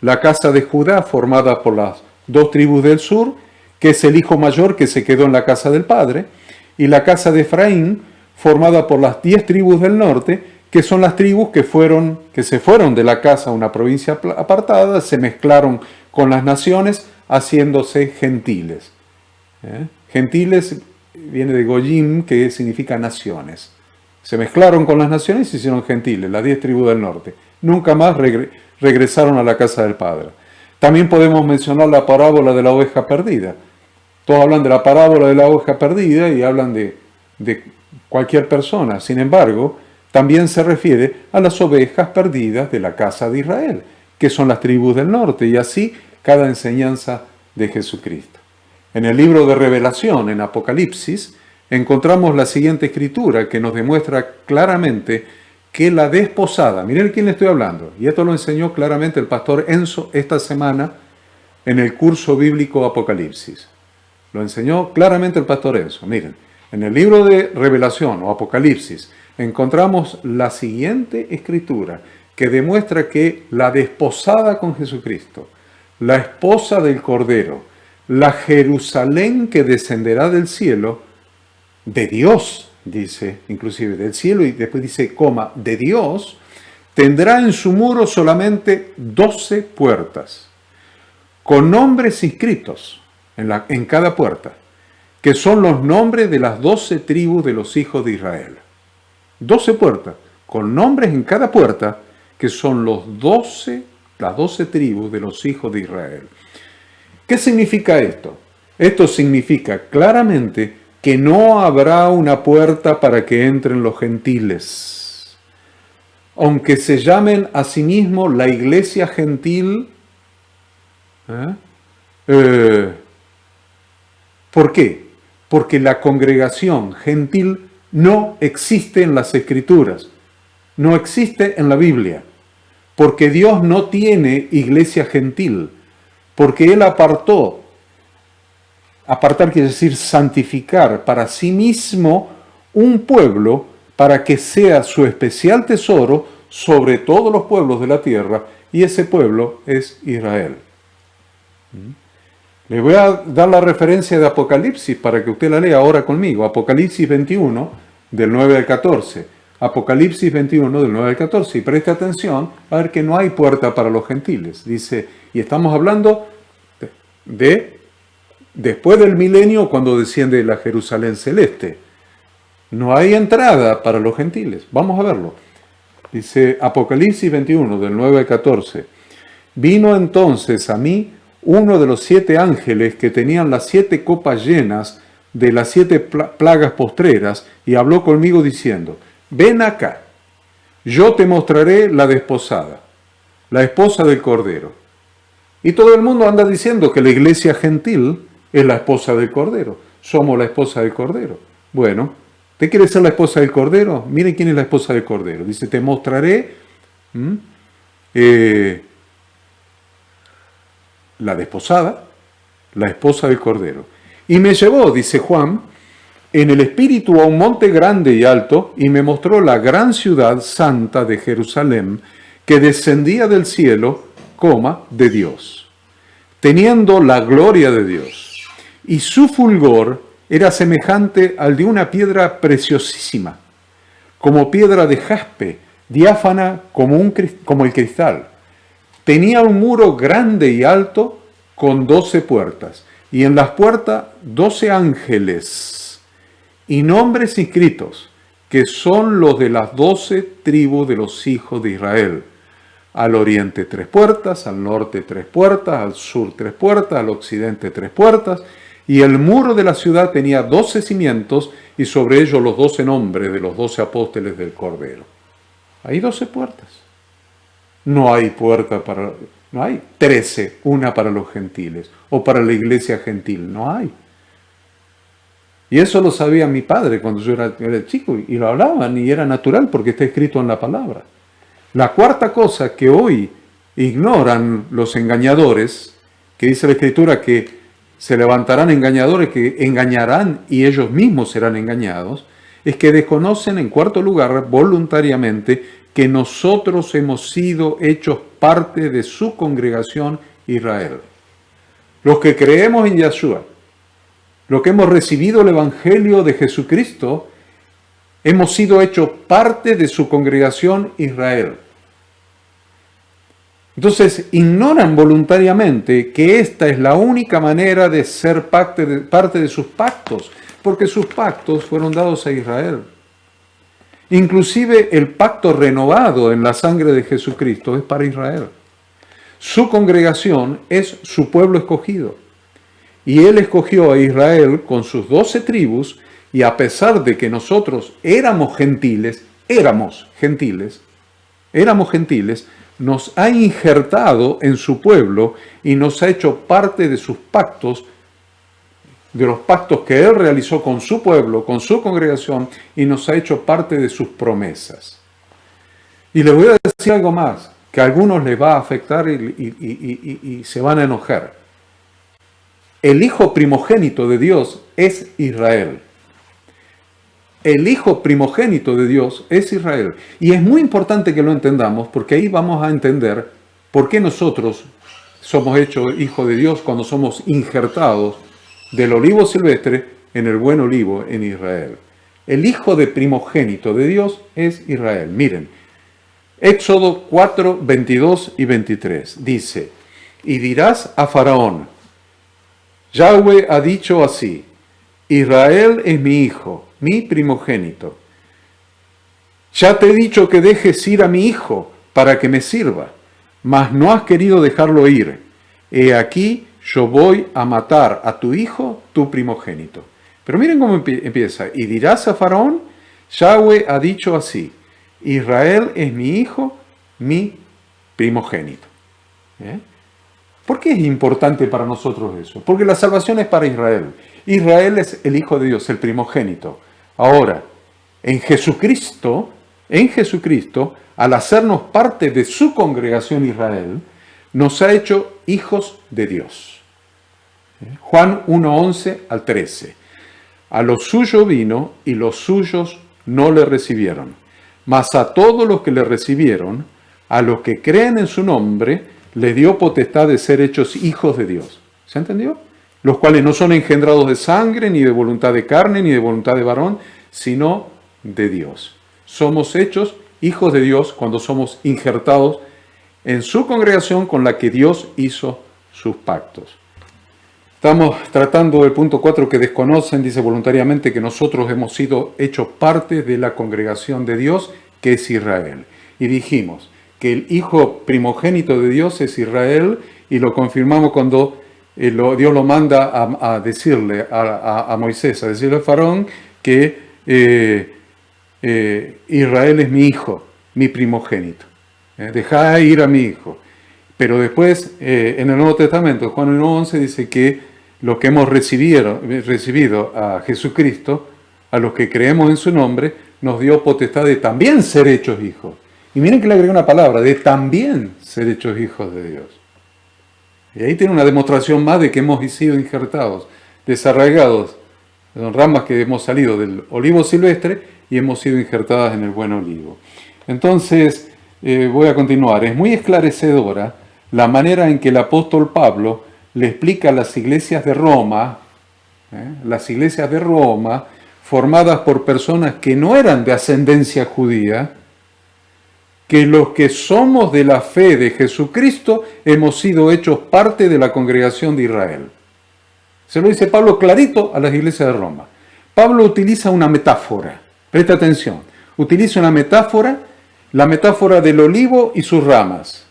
La casa de Judá, formada por las dos tribus del sur, que es el hijo mayor que se quedó en la casa del padre, y la casa de Efraín, formada por las 10 tribus del norte, que son las tribus que se fueron de la casa a una provincia apartada, se mezclaron con las naciones, haciéndose gentiles. Gentiles viene de Goyim, que significa naciones. Se mezclaron con las naciones y se hicieron gentiles, las 10 tribus del norte. Nunca más regresaron a la casa del Padre. También podemos mencionar la parábola de la oveja perdida. Todos hablan de la parábola de la oveja perdida y hablan de cualquier persona. Sin embargo, también se refiere a las ovejas perdidas de la casa de Israel, que son las tribus del norte, y así cada enseñanza de Jesucristo. En el libro de Revelación, en Apocalipsis, encontramos la siguiente escritura que nos demuestra claramente que la desposada, miren quién le estoy hablando, y esto lo enseñó claramente el pastor Enzo esta semana en el curso bíblico Apocalipsis. Lo enseñó claramente el pastor Enzo. Miren, en el libro de Revelación o Apocalipsis encontramos la siguiente escritura que demuestra que la desposada con Jesucristo, la esposa del Cordero, la Jerusalén que descenderá del cielo, de Dios, dice, inclusive del cielo, y después dice, coma, de Dios, tendrá en su muro solamente 12 puertas, con nombres inscritos en cada puerta, que son los nombres de las 12 tribus de los hijos de Israel. 12 puertas, con nombres en cada puerta, que son las 12 tribus de los hijos de Israel. ¿Qué significa esto? Esto significa claramente que no habrá una puerta para que entren los gentiles. Aunque se llamen a sí mismos la iglesia gentil, ¿por qué? Porque la congregación gentil no existe en las Escrituras, no existe en la Biblia, porque Dios no tiene iglesia gentil, porque Él apartar quiere decir santificar para sí mismo un pueblo para que sea su especial tesoro sobre todos los pueblos de la tierra, y ese pueblo es Israel. Le voy a dar la referencia de Apocalipsis para que usted la lea ahora conmigo. Apocalipsis 21, del 9 al 14. Apocalipsis 21, del 9 al 14, y preste atención a ver que no hay puerta para los gentiles. Dice, y estamos hablando de después del milenio, cuando desciende la Jerusalén celeste. No hay entrada para los gentiles. Vamos a verlo. Dice Apocalipsis 21, del 9 al 14. Vino entonces a mí uno de los 7 ángeles que tenían las 7 copas llenas de las 7 plagas postreras, y habló conmigo diciendo, ven acá, yo te mostraré la desposada, la esposa del Cordero. Y todo el mundo anda diciendo que la iglesia gentil es la esposa del Cordero. Somos la esposa del Cordero. Bueno, ¿te quieres ser la esposa del Cordero? Miren quién es la esposa del Cordero. Dice, te mostraré la desposada, la esposa del Cordero. Y me llevó, dice Juan, en el espíritu a un monte grande y alto, y me mostró la gran ciudad santa de Jerusalén, que descendía del cielo, de Dios, teniendo la gloria de Dios. Y su fulgor era semejante al de una piedra preciosísima, como piedra de jaspe, diáfana como el cristal. Tenía un muro grande y alto con 12 puertas, y en las puertas 12 ángeles, y nombres inscritos, que son los de las 12 tribus de los hijos de Israel. Al oriente 3 puertas, al norte 3 puertas, al sur 3 puertas, al occidente 3 puertas, y el muro de la ciudad tenía 12 cimientos, y sobre ellos los 12 nombres de los 12 apóstoles del Cordero. Hay 12 puertas. No hay puerta para... No hay 13, una para los gentiles, o para la iglesia gentil, no hay. Y eso lo sabía mi padre cuando yo era chico, y lo hablaban, y era natural porque está escrito en la palabra. La cuarta cosa que hoy ignoran los engañadores, que dice la Escritura que se levantarán engañadores que engañarán y ellos mismos serán engañados, es que desconocen en cuarto lugar voluntariamente que nosotros hemos sido hechos parte de su congregación Israel. Los que creemos en Yahshua, los que hemos recibido el Evangelio de Jesucristo, hemos sido hechos parte de su congregación Israel. Entonces, ignoran voluntariamente que esta es la única manera de ser parte de sus pactos, porque sus pactos fueron dados a Israel. Inclusive el pacto renovado en la sangre de Jesucristo es para Israel. Su congregación es su pueblo escogido. Y Él escogió a Israel con sus 12 tribus, y a pesar de que nosotros éramos gentiles, nos ha injertado en su pueblo y nos ha hecho parte de sus pactos, de los pactos que Él realizó con su pueblo, con su congregación, y nos ha hecho parte de sus promesas. Y les voy a decir algo más, que a algunos les va a afectar y se van a enojar. El hijo primogénito de Dios es Israel. El hijo primogénito de Dios es Israel. Y es muy importante que lo entendamos, porque ahí vamos a entender por qué nosotros somos hechos hijos de Dios cuando somos injertados del olivo silvestre en el buen olivo en Israel. El hijo de primogénito de Dios es Israel. Miren, Éxodo 4, 22 y 23 dice, y dirás a Faraón, Yahweh ha dicho así, Israel es mi hijo, mi primogénito. Ya te he dicho que dejes ir a mi hijo para que me sirva, mas no has querido dejarlo ir. He aquí, yo voy a matar a tu hijo, tu primogénito. Pero miren cómo empieza. Y dirás a Faraón, Yahweh ha dicho así, Israel es mi hijo, mi primogénito. ¿Por qué es importante para nosotros eso? Porque la salvación es para Israel. Israel es el hijo de Dios, el primogénito. Ahora, en Jesucristo, al hacernos parte de su congregación Israel, nos ha hecho hijos de Dios. Juan 1, 11 al 13. A los suyos vino y los suyos no le recibieron. Mas a todos los que le recibieron, a los que creen en su nombre, les dio potestad de ser hechos hijos de Dios. ¿Se entendió? Los cuales no son engendrados de sangre, ni de voluntad de carne, ni de voluntad de varón, sino de Dios. somos hechos hijos de Dios cuando somos injertados en su congregación con la que Dios hizo sus pactos. Estamos tratando el punto 4 que desconocen, dice voluntariamente que nosotros hemos sido hechos parte de la congregación de Dios, que es Israel. Y dijimos que el hijo primogénito de Dios es Israel, y lo confirmamos cuando Dios lo manda a decirle a Moisés, a decirle a Faraón que Israel es mi hijo, mi primogénito. Dejá ir a mi hijo. Pero después, en el Nuevo Testamento, Juan 1:11 dice que los que hemos recibido a Jesucristo, a los que creemos en su nombre, nos dio potestad de también ser hechos hijos. Y miren que le agregó una palabra, de también ser hechos hijos de Dios. Y ahí tiene una demostración más de que hemos sido injertados, desarraigados, son ramas que hemos salido del olivo silvestre y hemos sido injertadas en el buen olivo. Entonces, voy a continuar. Es muy esclarecedora la manera en que el apóstol Pablo le explica a las iglesias de Roma, formadas por personas que no eran de ascendencia judía, que los que somos de la fe de Jesucristo hemos sido hechos parte de la congregación de Israel. Se lo dice Pablo clarito a las iglesias de Roma. Pablo utiliza una metáfora, presta atención, utiliza una metáfora, la metáfora del olivo y sus ramas,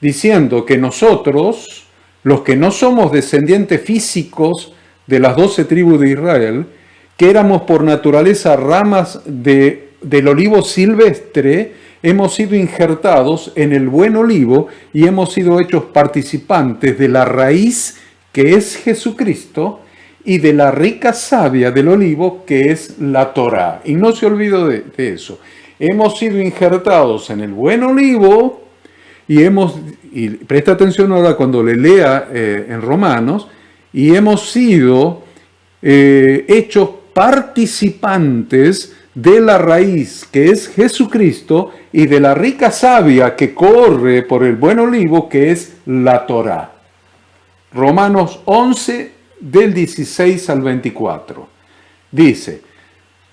diciendo que nosotros, los que no somos descendientes físicos de las 12 tribus de Israel, que éramos por naturaleza ramas del olivo silvestre, hemos sido injertados en el buen olivo y hemos sido hechos participantes de la raíz que es Jesucristo y de la rica savia del olivo que es la Torá. Y no se olvide de eso. Hemos sido injertados en el buen olivo y presta atención ahora cuando le lea en Romanos, y hemos sido hechos participantes de la raíz que es Jesucristo y de la rica savia que corre por el buen olivo que es la Torá. Romanos 11 del 16 al 24. Dice,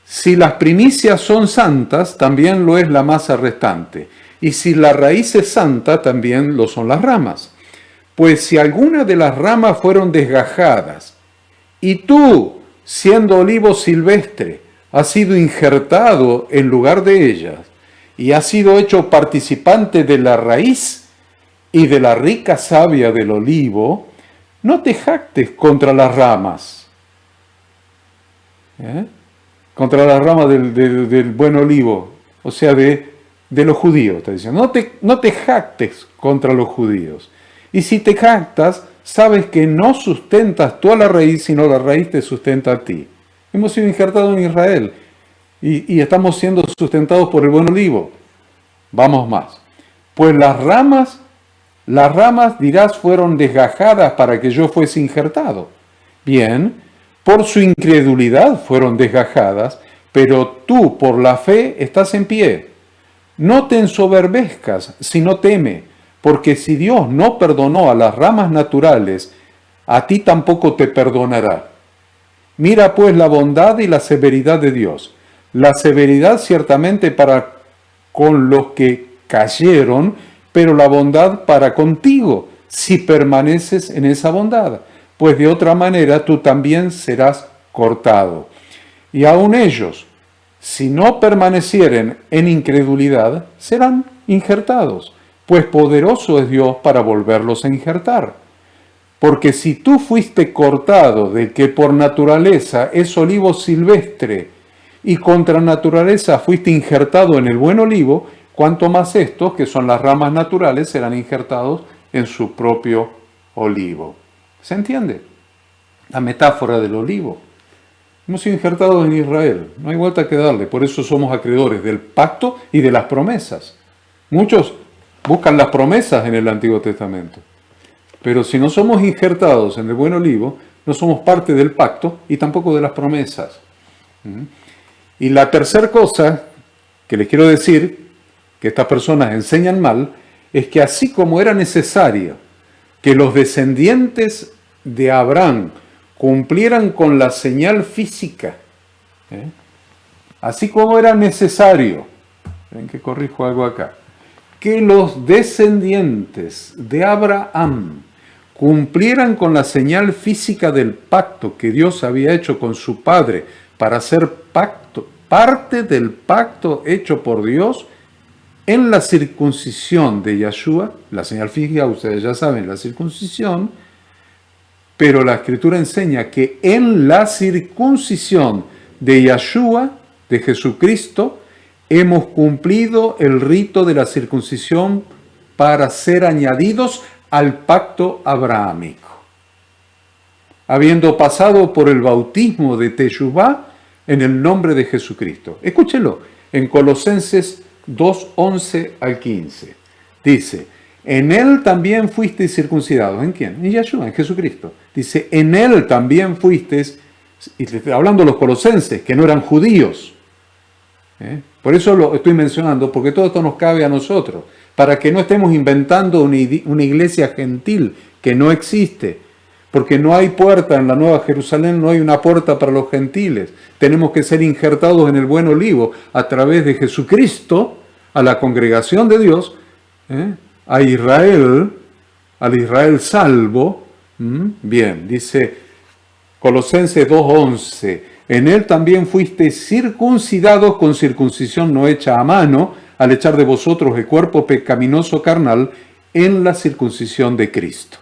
si las primicias son santas, también lo es la masa restante. Y si la raíz es santa, también lo son las ramas. Pues si alguna de las ramas fueron desgajadas, y tú, siendo olivo silvestre, has sido injertado en lugar de ellas, y has sido hecho participante de la raíz y de la rica savia del olivo, no te jactes contra las ramas. Contra las ramas del buen olivo, o sea, de los judíos, está diciendo. No te jactes contra los judíos. Y si te jactas, sabes que no sustentas tú a la raíz, sino la raíz te sustenta a ti. Hemos sido injertados en Israel y estamos siendo sustentados por el buen olivo. Vamos más. Pues las ramas, dirás, fueron desgajadas para que yo fuese injertado. Bien, por su incredulidad fueron desgajadas, pero tú por la fe estás en pie. No te ensoberbezcas, sino teme, porque si Dios no perdonó a las ramas naturales, a ti tampoco te perdonará. Mira pues la bondad y la severidad de Dios. La severidad ciertamente para con los que cayeron, pero la bondad para contigo, si permaneces en esa bondad, pues de otra manera tú también serás cortado. Y aun ellos, si no permanecieren en incredulidad, serán injertados, pues poderoso es Dios para volverlos a injertar. Porque si tú fuiste cortado del que por naturaleza es olivo silvestre, y contra naturaleza fuiste injertado en el buen olivo, cuanto más estos, que son las ramas naturales, serán injertados en su propio olivo. ¿Se entiende? La metáfora del olivo. Hemos sido injertados en Israel, no hay vuelta que darle, por eso somos acreedores del pacto y de las promesas. Muchos buscan las promesas en el Antiguo Testamento, pero si no somos injertados en el buen olivo, no somos parte del pacto y tampoco de las promesas. Y la tercera cosa que les quiero decir, que estas personas enseñan mal, es que así como era necesario que los descendientes de Abraham cumplieran con la señal física, así como era necesario Ven que corrijo algo acá. Que los descendientes de Abraham cumplieran con la señal física del pacto que Dios había hecho con su padre para ser parte del pacto hecho por Dios en la circuncisión de Yeshua. La señal física, ustedes ya saben, la circuncisión, pero la Escritura enseña que en la circuncisión de Yeshua, de Jesucristo, hemos cumplido el rito de la circuncisión para ser añadidos al pacto abrahámico. Habiendo pasado por el bautismo de Teshuvá en el nombre de Jesucristo. Escúchelo, en Colosenses 2, 11 al 15. Dice, en él también fuisteis circuncidados. ¿En quién? En Yeshua, en Jesucristo. Dice, en él también fuisteis, y le estoy hablando a los colosenses, que no eran judíos. Por eso lo estoy mencionando, porque todo esto nos cabe a nosotros, para que no estemos inventando una iglesia gentil que no existe, porque no hay puerta en la Nueva Jerusalén, no hay una puerta para los gentiles. Tenemos que ser injertados en el buen olivo a través de Jesucristo, a la congregación de Dios, a Israel, al Israel salvo. Bien, dice Colosenses 2:11, en él también fuisteis circuncidados con circuncisión no hecha a mano, al echar de vosotros el cuerpo pecaminoso carnal en la circuncisión de Cristo.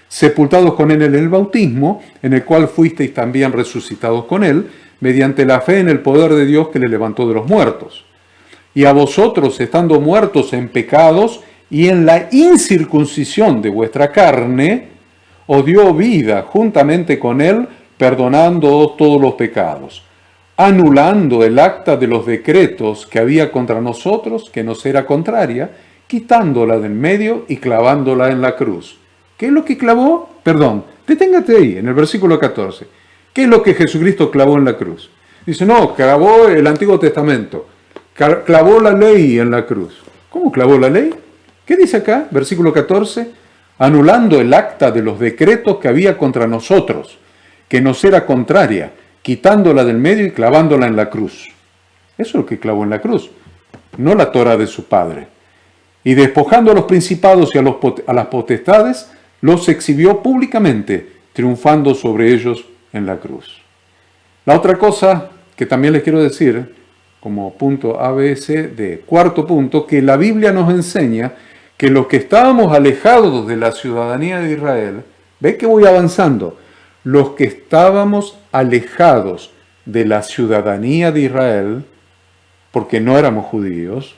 Sepultados con él en el bautismo, en el cual fuisteis también resucitados con él, mediante la fe en el poder de Dios que le levantó de los muertos. Y a vosotros, estando muertos en pecados y en la incircuncisión de vuestra carne, os dio vida juntamente con él, perdonándoos todos los pecados, anulando el acta de los decretos que había contra nosotros, que nos era contraria, quitándola del medio y clavándola en la cruz. ¿Qué es lo que clavó? Perdón, deténgate ahí, en el versículo 14. ¿Qué es lo que Jesucristo clavó en la cruz? Dice, no, clavó el Antiguo Testamento, clavó la ley en la cruz. ¿Cómo clavó la ley? ¿Qué dice acá? Versículo 14, anulando el acta de los decretos que había contra nosotros, que nos era contraria, quitándola del medio y clavándola en la cruz. Eso es lo que clavó en la cruz, no la Torá de su padre. Y despojando a los principados y a las potestades, los exhibió públicamente, triunfando sobre ellos en la cruz. La otra cosa que también les quiero decir, como punto ABC de cuarto punto, que la Biblia nos enseña que los que estábamos alejados de la ciudadanía de Israel, ve que voy avanzando, los que estábamos alejados de la ciudadanía de Israel, porque no éramos judíos,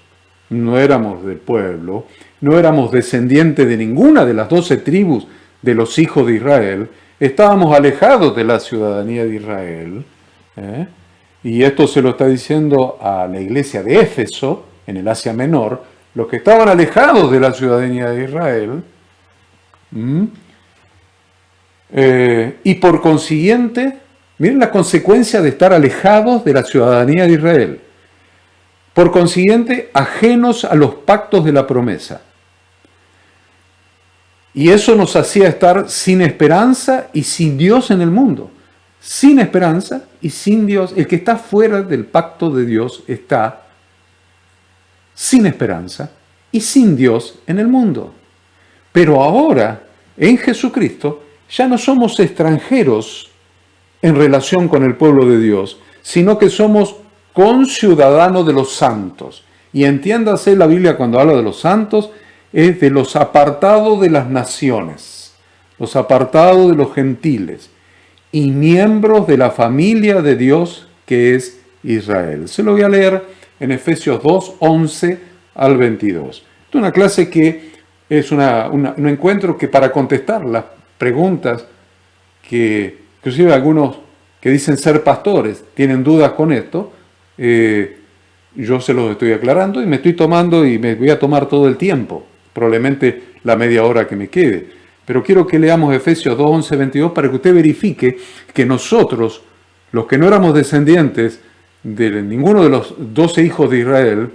no éramos del pueblo, no éramos descendientes de ninguna de las 12 tribus de los hijos de Israel, estábamos alejados de la ciudadanía de Israel, y esto se lo está diciendo a la iglesia de Éfeso, en el Asia Menor, los que estaban alejados de la ciudadanía de Israel, y por consiguiente, miren la consecuencia de estar alejados de la ciudadanía de Israel. Por consiguiente, ajenos a los pactos de la promesa. Y eso nos hacía estar sin esperanza y sin Dios en el mundo. Sin esperanza y sin Dios. El que está fuera del pacto de Dios está sin esperanza y sin Dios en el mundo. Pero ahora, en Jesucristo, ya no somos extranjeros en relación con el pueblo de Dios, sino que somos conciudadanos de los santos. Y entiéndase, la Biblia cuando habla de los santos, es de los apartados de las naciones, los apartados de los gentiles, y miembros de la familia de Dios que es Israel. Se lo voy a leer en Efesios 2, 11 al 22. Esta es una clase que es un encuentro que para contestar las preguntas que inclusive algunos que dicen ser pastores tienen dudas con esto, yo se los estoy aclarando y me estoy tomando y me voy a tomar todo el tiempo, probablemente la media hora que me quede. Pero quiero que leamos Efesios 2, 11, 22 para que usted verifique que nosotros, los que no éramos descendientes de ninguno de los 12 hijos de Israel,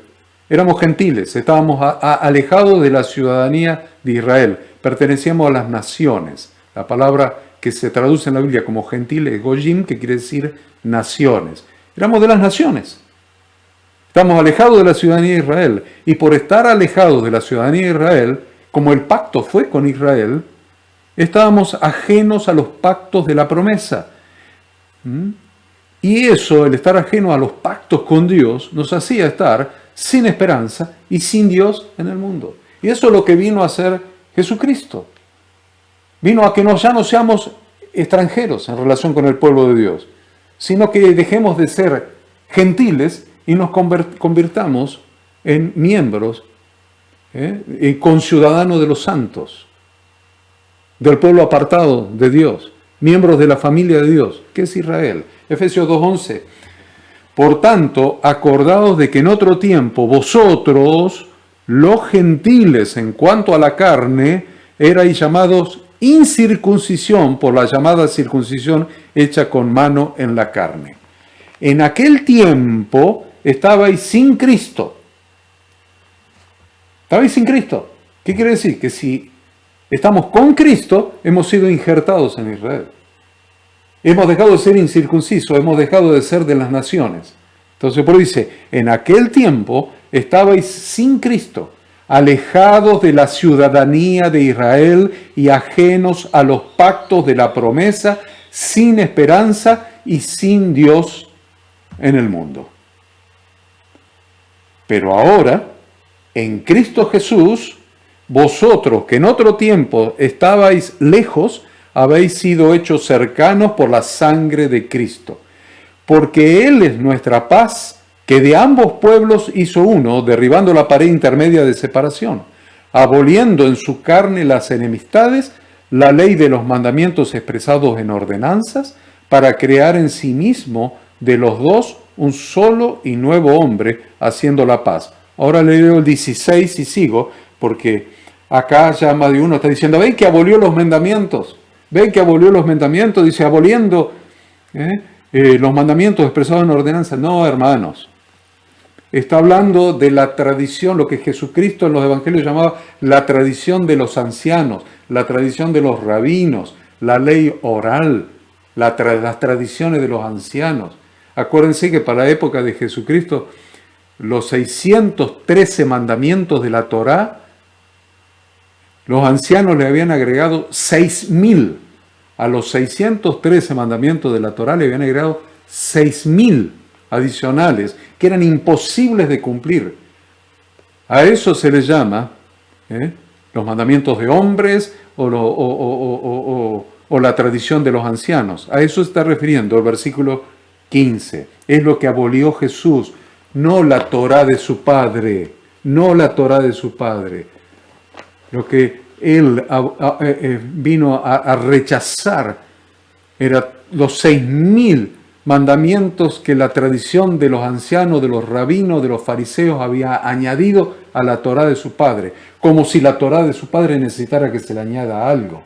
éramos gentiles, estábamos alejados de la ciudadanía de Israel, pertenecíamos a las naciones. La palabra que se traduce en la Biblia como gentil es goyim, que quiere decir naciones. Éramos de las naciones. Estamos alejados de la ciudadanía de Israel. Y por estar alejados de la ciudadanía de Israel, como el pacto fue con Israel, estábamos ajenos a los pactos de la promesa. Y eso, el estar ajeno a los pactos con Dios, nos hacía estar sin esperanza y sin Dios en el mundo. Y eso es lo que vino a hacer Jesucristo. Vino a que ya no seamos extranjeros en relación con el pueblo de Dios, sino que dejemos de ser gentiles y nos convirtamos en miembros, en conciudadanos de los santos, del pueblo apartado de Dios, miembros de la familia de Dios, que es Israel. Efesios 2:11. Por tanto, acordaos de que en otro tiempo vosotros, los gentiles en cuanto a la carne, erais llamados incircuncisión por la llamada circuncisión hecha con mano en la carne. En aquel tiempo estabais sin Cristo. Estabais sin Cristo. ¿Qué quiere decir? Que si estamos con Cristo, hemos sido injertados en Israel. Hemos dejado de ser incircuncisos, hemos dejado de ser de las naciones. Entonces, por eso dice, en aquel tiempo estabais sin Cristo, alejados de la ciudadanía de Israel y ajenos a los pactos de la promesa, sin esperanza y sin Dios en el mundo. Pero ahora, en Cristo Jesús, vosotros que en otro tiempo estabais lejos, habéis sido hechos cercanos por la sangre de Cristo. Porque Él es nuestra paz, que de ambos pueblos hizo uno, derribando la pared intermedia de separación, aboliendo en su carne las enemistades, la ley de los mandamientos expresados en ordenanzas, para crear en sí mismo de los dos un solo y nuevo hombre, haciendo la paz. Ahora le leo el 16 y sigo, porque acá ya más de uno está diciendo, ven que abolió los mandamientos, ven que abolió los mandamientos, dice aboliendo los mandamientos expresados en ordenanza. No, hermanos, está hablando de la tradición, lo que Jesucristo en los evangelios llamaba la tradición de los ancianos, la tradición de los rabinos, la ley oral, las tradiciones de los ancianos. Acuérdense que para la época de Jesucristo, los 613 mandamientos de la Torá, los ancianos le habían agregado 6.000. A los 613 mandamientos de la Torá le habían agregado 6.000 adicionales que eran imposibles de cumplir. A eso se le llama los mandamientos de hombres o la tradición de los ancianos. A eso se está refiriendo el versículo 15. Es lo que abolió Jesús, no la Torá de su Padre, no la Torá de su Padre. Lo que Él vino a rechazar eran los 6.000 mandamientos que la tradición de los ancianos, de los rabinos, de los fariseos había añadido a la Torá de su Padre, como si la Torá de su Padre necesitara que se le añada algo.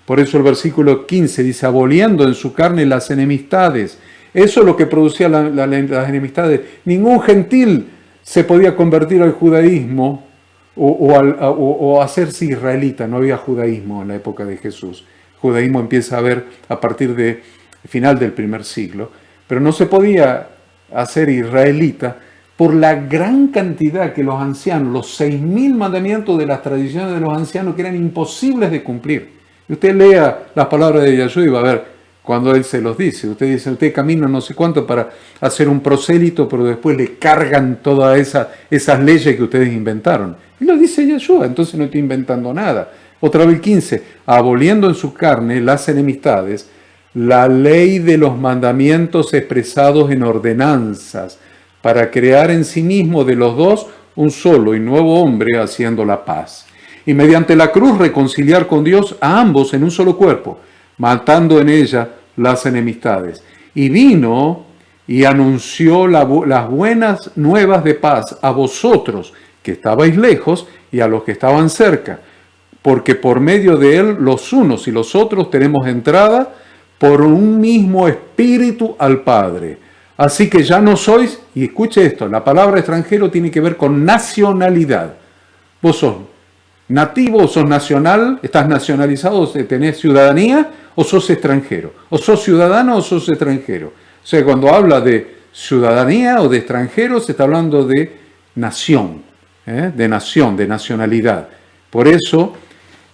Por eso el versículo 15 dice, aboliendo en su carne las enemistades. Eso es lo que producía las enemistades. Ningún gentil se podía convertir al judaísmo o hacerse israelita. No había judaísmo en la época de Jesús. El judaísmo empieza a haber a partir del final del primer siglo. Pero no se podía hacer israelita por la gran cantidad que los ancianos, los 6.000 mandamientos de las tradiciones de los ancianos que eran imposibles de cumplir. Y usted lea las palabras de Yahshua y va a ver cuando Él se los dice. Usted dice, usted camina no sé cuánto para hacer un prosélito, pero después le cargan todas esas leyes que ustedes inventaron. Y lo dice Yahshua, entonces no estoy inventando nada. Otra vez 15, aboliendo en su carne las enemistades, la ley de los mandamientos expresados en ordenanzas, para crear en sí mismo de los dos un solo y nuevo hombre, haciendo la paz. Y mediante la cruz reconciliar con Dios a ambos en un solo cuerpo, matando en ella las enemistades. Y vino y anunció las buenas nuevas de paz a vosotros, que estabais lejos, y a los que estaban cerca, porque por medio de él los unos y los otros tenemos entrada por un mismo espíritu al Padre. Así que ya no sois, y escuche esto, la palabra extranjero tiene que ver con nacionalidad. Vos sos nativo, sos nacional, estás nacionalizado, tenés ciudadanía, o sos extranjero. O sos ciudadano o sos extranjero. O sea, cuando habla de ciudadanía o de extranjeros, está hablando de nación, de nación, de nacionalidad. Por eso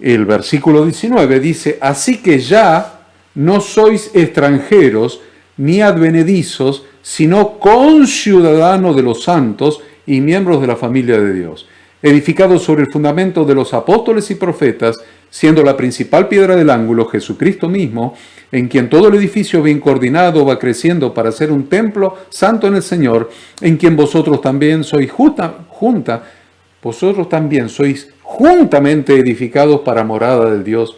el versículo 19 dice, así que ya no sois extranjeros ni advenedizos, sino conciudadanos de los santos y miembros de la familia de Dios, edificados sobre el fundamento de los apóstoles y profetas, siendo la principal piedra del ángulo Jesucristo mismo, en quien todo el edificio bien coordinado va creciendo para ser un templo santo en el Señor, en quien vosotros también sois juntamente edificados para morada del Dios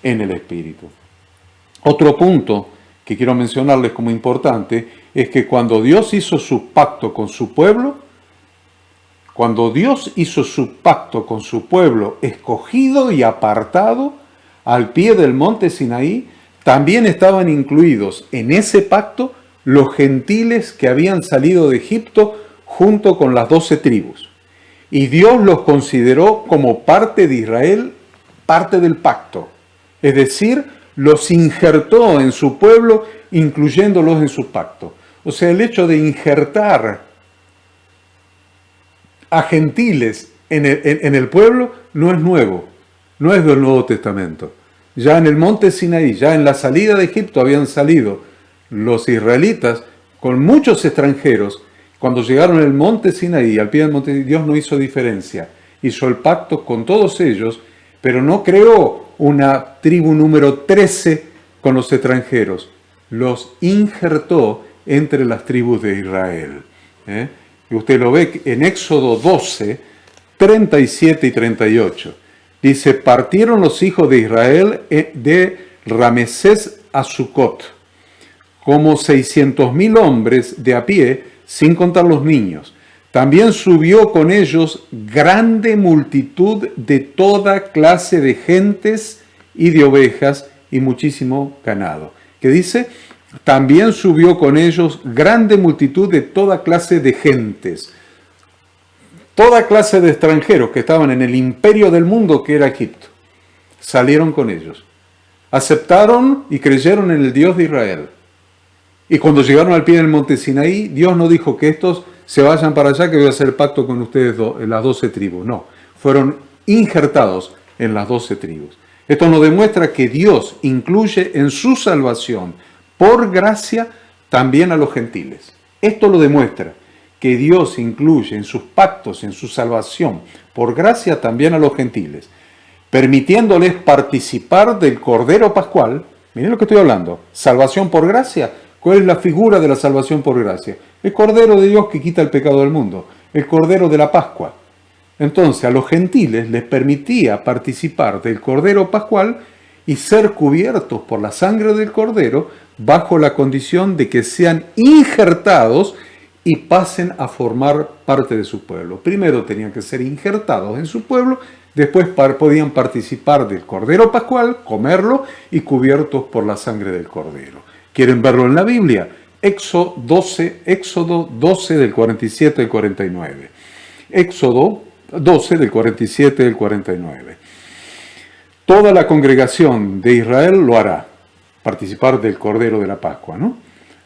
en el Espíritu. Otro punto que quiero mencionarles como importante es que cuando Dios hizo su pacto con su pueblo, escogido y apartado al pie del monte Sinaí, también estaban incluidos en ese pacto los gentiles que habían salido de Egipto junto con las 12 tribus. Y Dios los consideró como parte de Israel, parte del pacto. Es decir, los injertó en su pueblo, incluyéndolos en su pacto. O sea, el hecho de injertar a gentiles en el pueblo no es nuevo, no es del Nuevo Testamento. Ya en el monte Sinaí, ya en la salida de Egipto habían salido los israelitas con muchos extranjeros. Cuando llegaron al monte Sinaí, al pie del monte, Dios no hizo diferencia. Hizo el pacto con todos ellos, pero no creó una tribu número 13 con los extranjeros. Los injertó entre las tribus de Israel. Y usted lo ve en Éxodo 12, 37 y 38. Dice, partieron los hijos de Israel de Ramesés a Sucot, como 600,000 hombres de a pie, sin contar los niños. También subió con ellos grande multitud de toda clase de gentes y de ovejas y muchísimo ganado. ¿Qué dice? También subió con ellos grande multitud de toda clase de gentes. Toda clase de extranjeros que estaban en el imperio del mundo que era Egipto. Salieron con ellos. Aceptaron y creyeron en el Dios de Israel. Y cuando llegaron al pie del monte Sinaí, Dios no dijo que estos se vayan para allá, que voy a hacer el pacto con ustedes en las 12 tribus. No, fueron injertados en las 12 tribus. Esto nos demuestra que Dios incluye en su salvación, por gracia, también a los gentiles. Esto lo demuestra, que Dios incluye en sus pactos, en su salvación, por gracia también a los gentiles, permitiéndoles participar del Cordero Pascual. Miren lo que estoy hablando, salvación por gracia. ¿Cuál es la figura de la salvación por gracia? El Cordero de Dios que quita el pecado del mundo, el Cordero de la Pascua. Entonces a los gentiles les permitía participar del Cordero Pascual y ser cubiertos por la sangre del Cordero bajo la condición de que sean injertados y pasen a formar parte de su pueblo. Primero tenían que ser injertados en su pueblo, después podían participar del Cordero Pascual, comerlo y cubiertos por la sangre del Cordero. ¿Quieren verlo en la Biblia? Éxodo 12 del 47 al 49. Éxodo 12 del 47 al 49. Toda la congregación de Israel lo hará, participar del Cordero de la Pascua, ¿no?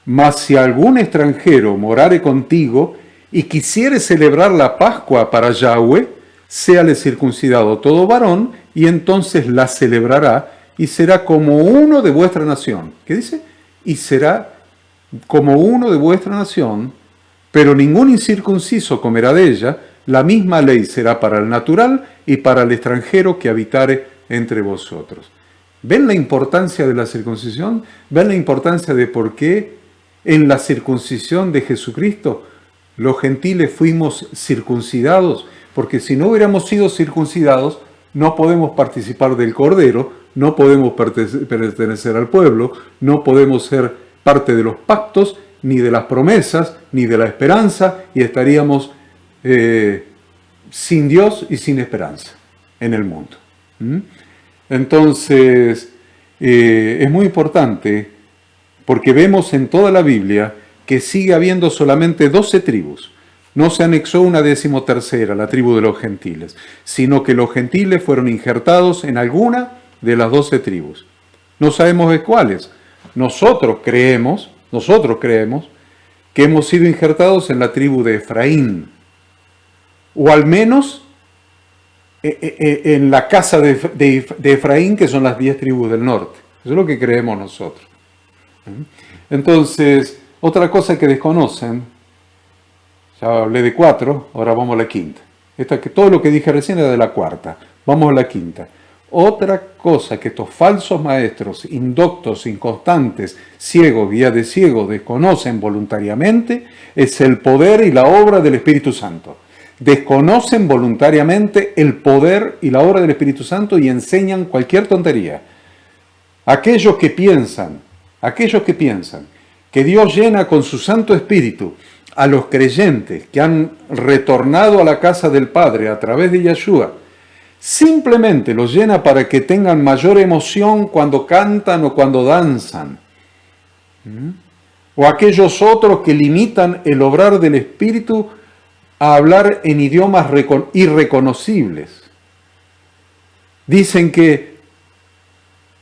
Mas si algún extranjero morare contigo y quisiere celebrar la Pascua para Yahweh, séale circuncidado todo varón, y entonces la celebrará, y será como uno de vuestra nación. ¿Qué dice? Y será como uno de vuestra nación, pero ningún incircunciso comerá de ella. La misma ley será para el natural y para el extranjero que habitare entre vosotros. ¿Ven la importancia de la circuncisión? ¿Ven la importancia de por qué en la circuncisión de Jesucristo los gentiles fuimos circuncidados? Porque si no hubiéramos sido circuncidados, no podemos participar del Cordero, no podemos pertenecer al pueblo, no podemos ser parte de los pactos, ni de las promesas, ni de la esperanza, y estaríamos sin Dios y sin esperanza en el mundo. Entonces, es muy importante porque vemos en toda la Biblia que sigue habiendo solamente 12 tribus. No se anexó una 13ª, la tribu de los gentiles, sino que los gentiles fueron injertados en alguna de las 12 tribus. No sabemos de cuáles. Nosotros creemos que hemos sido injertados en la tribu de Efraín, o al menos en la casa de Efraín, que son las 10 tribus del norte. Eso es lo que creemos nosotros. Entonces, otra cosa que desconocen, ya hablé de 4, ahora vamos a la quinta. Todo lo que dije recién era de la cuarta, vamos a la quinta. Otra cosa que estos falsos maestros, indoctos, inconstantes, ciegos, guías de ciegos, desconocen voluntariamente, es el poder y la obra del Espíritu Santo. Desconocen voluntariamente el poder y la obra del Espíritu Santo y enseñan cualquier tontería. Aquellos que piensan que Dios llena con su Santo Espíritu a los creyentes que han retornado a la casa del Padre a través de Yeshua, simplemente los llena para que tengan mayor emoción cuando cantan o cuando danzan. O aquellos otros que limitan el obrar del Espíritu a hablar en idiomas irreconocibles. Dicen que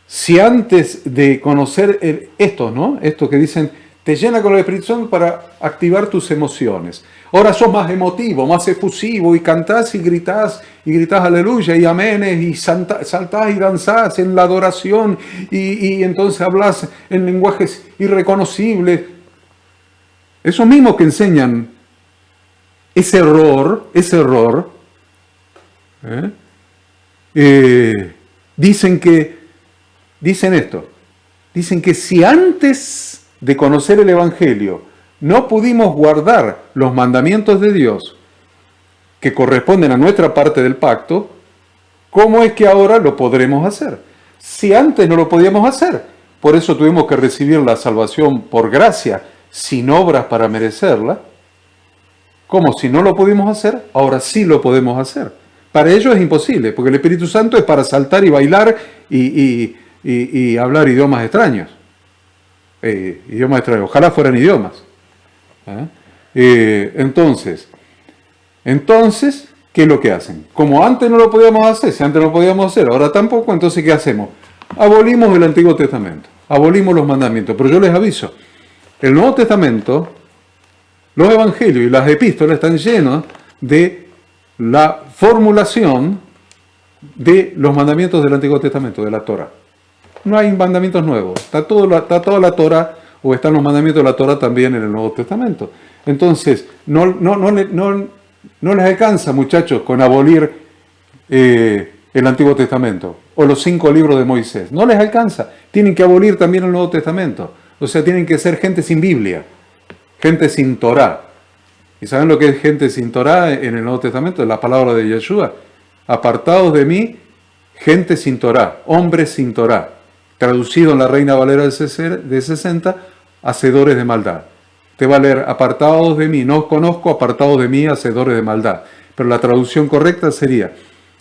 si antes de conocer esto que dicen, te llena con el Espíritu Santo para activar tus emociones. Ahora sos más emotivo, más efusivo, y cantás y gritás aleluya y aménes, y saltás y danzás en la adoración, y entonces hablas en lenguajes irreconocibles. Esos mismos que enseñan ese error, dicen que si antes de conocer el Evangelio no pudimos guardar los mandamientos de Dios que corresponden a nuestra parte del pacto, ¿cómo es que ahora lo podremos hacer? Si antes no lo podíamos hacer, por eso tuvimos que recibir la salvación por gracia, sin obras para merecerla. ¿Cómo? Si no lo pudimos hacer, ahora sí lo podemos hacer. Para ellos es imposible, porque el Espíritu Santo es para saltar y bailar y hablar idiomas extraños. Ojalá fueran idiomas. Entonces, ¿qué es lo que hacen? Como antes no lo podíamos hacer, si antes no lo podíamos hacer, ahora tampoco, entonces ¿qué hacemos? Abolimos el Antiguo Testamento, abolimos los mandamientos. Pero yo les aviso, el Nuevo Testamento, los Evangelios y las epístolas están llenos de la formulación de los mandamientos del Antiguo Testamento, de la Torá. No hay mandamientos nuevos, está toda la Torá, o están los mandamientos de la Torá también en el Nuevo Testamento. Entonces, no les alcanza, muchachos, con abolir el Antiguo Testamento o los 5 libros de Moisés. No les alcanza, tienen que abolir también el Nuevo Testamento. O sea, tienen que ser gente sin Biblia, gente sin Torá. ¿Y saben lo que es gente sin Torá en el Nuevo Testamento? Es la palabra de Yeshua. Apartados de mí, gente sin Torá, hombres sin Torá. Traducido en la Reina Valera de 60, hacedores de maldad. Te va a leer, apartados de mí, no os conozco, apartados de mí, hacedores de maldad. Pero la traducción correcta sería,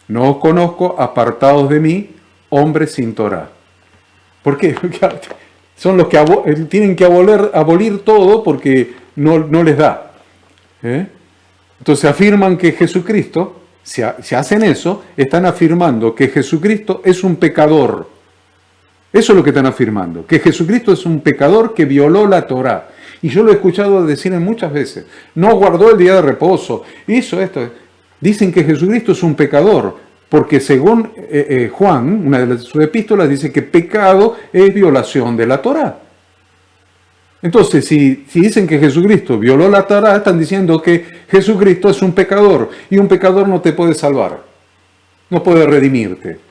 no os conozco, apartados de mí, hombres sin Torá. ¿Por qué? Porque son los que tienen que abolir todo porque no les da. Entonces afirman que Jesucristo, si hacen eso, están afirmando que Jesucristo es un pecador. Eso es lo que están afirmando, que Jesucristo es un pecador que violó la Torá. Y yo lo he escuchado decir muchas veces, no guardó el día de reposo, hizo esto. Dicen que Jesucristo es un pecador, porque según Juan, una de sus epístolas, dice que pecado es violación de la Torá. Entonces, si dicen que Jesucristo violó la Torá, están diciendo que Jesucristo es un pecador, y un pecador no te puede salvar, no puede redimirte.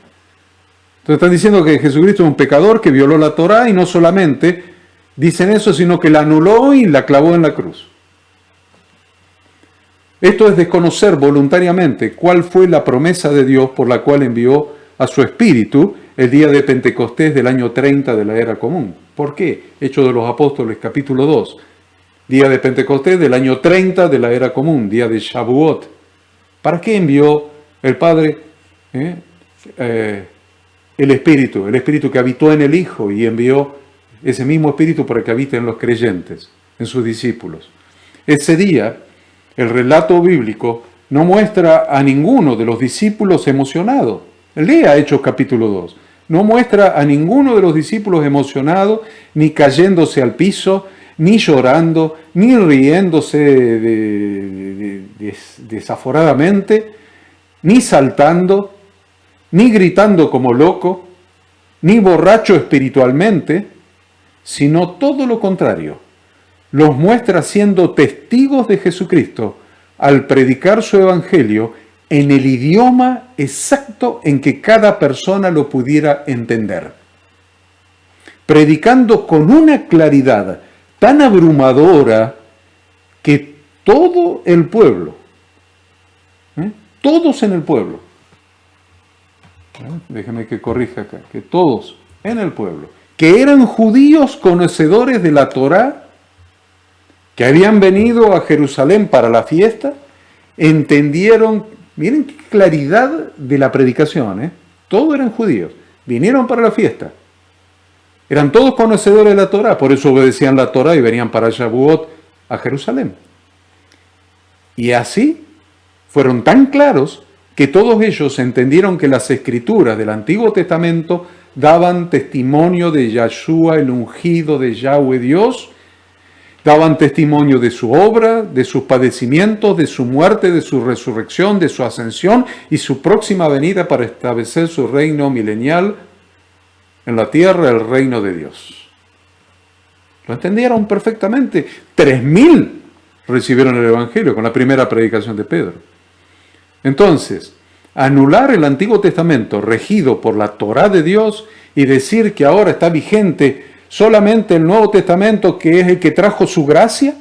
Entonces están diciendo que Jesucristo es un pecador que violó la Torá, y no solamente dicen eso, sino que la anuló y la clavó en la cruz. Esto es desconocer voluntariamente cuál fue la promesa de Dios por la cual envió a su Espíritu el día de Pentecostés del año 30 de la era común. ¿Por qué? Hechos de los Apóstoles, capítulo 2. Día de Pentecostés del año 30 de la era común, día de Shavuot. ¿Para qué envió el Padre el Espíritu que habitó en el Hijo, y envió ese mismo Espíritu para que habite en los creyentes, en sus discípulos? Ese día, el relato bíblico no muestra a ninguno de los discípulos emocionados. Lea Hechos capítulo 2. No muestra a ninguno de los discípulos emocionados, ni cayéndose al piso, ni llorando, ni riéndose desaforadamente, ni saltando, ni gritando como loco, ni borracho espiritualmente, sino todo lo contrario. Los muestra siendo testigos de Jesucristo al predicar su evangelio en el idioma exacto en que cada persona lo pudiera entender. Predicando con una claridad tan abrumadora que todo el pueblo, todos en el pueblo, déjeme que corrija acá, que todos en el pueblo, que eran judíos conocedores de la Torá, que habían venido a Jerusalén para la fiesta, entendieron, miren qué claridad de la predicación, todos eran judíos, vinieron para la fiesta, eran todos conocedores de la Torá, por eso obedecían la Torá y venían para Shavuot a Jerusalén. Y así fueron tan claros que todos ellos entendieron que las escrituras del Antiguo Testamento daban testimonio de Yahshua, el ungido de Yahweh Dios, daban testimonio de su obra, de sus padecimientos, de su muerte, de su resurrección, de su ascensión y su próxima venida para establecer su reino milenial en la tierra, el reino de Dios. Lo entendieron perfectamente. 3.000 recibieron el Evangelio con la primera predicación de Pedro. Entonces, anular el Antiguo Testamento regido por la Torá de Dios y decir que ahora está vigente solamente el Nuevo Testamento, que es el que trajo su gracia,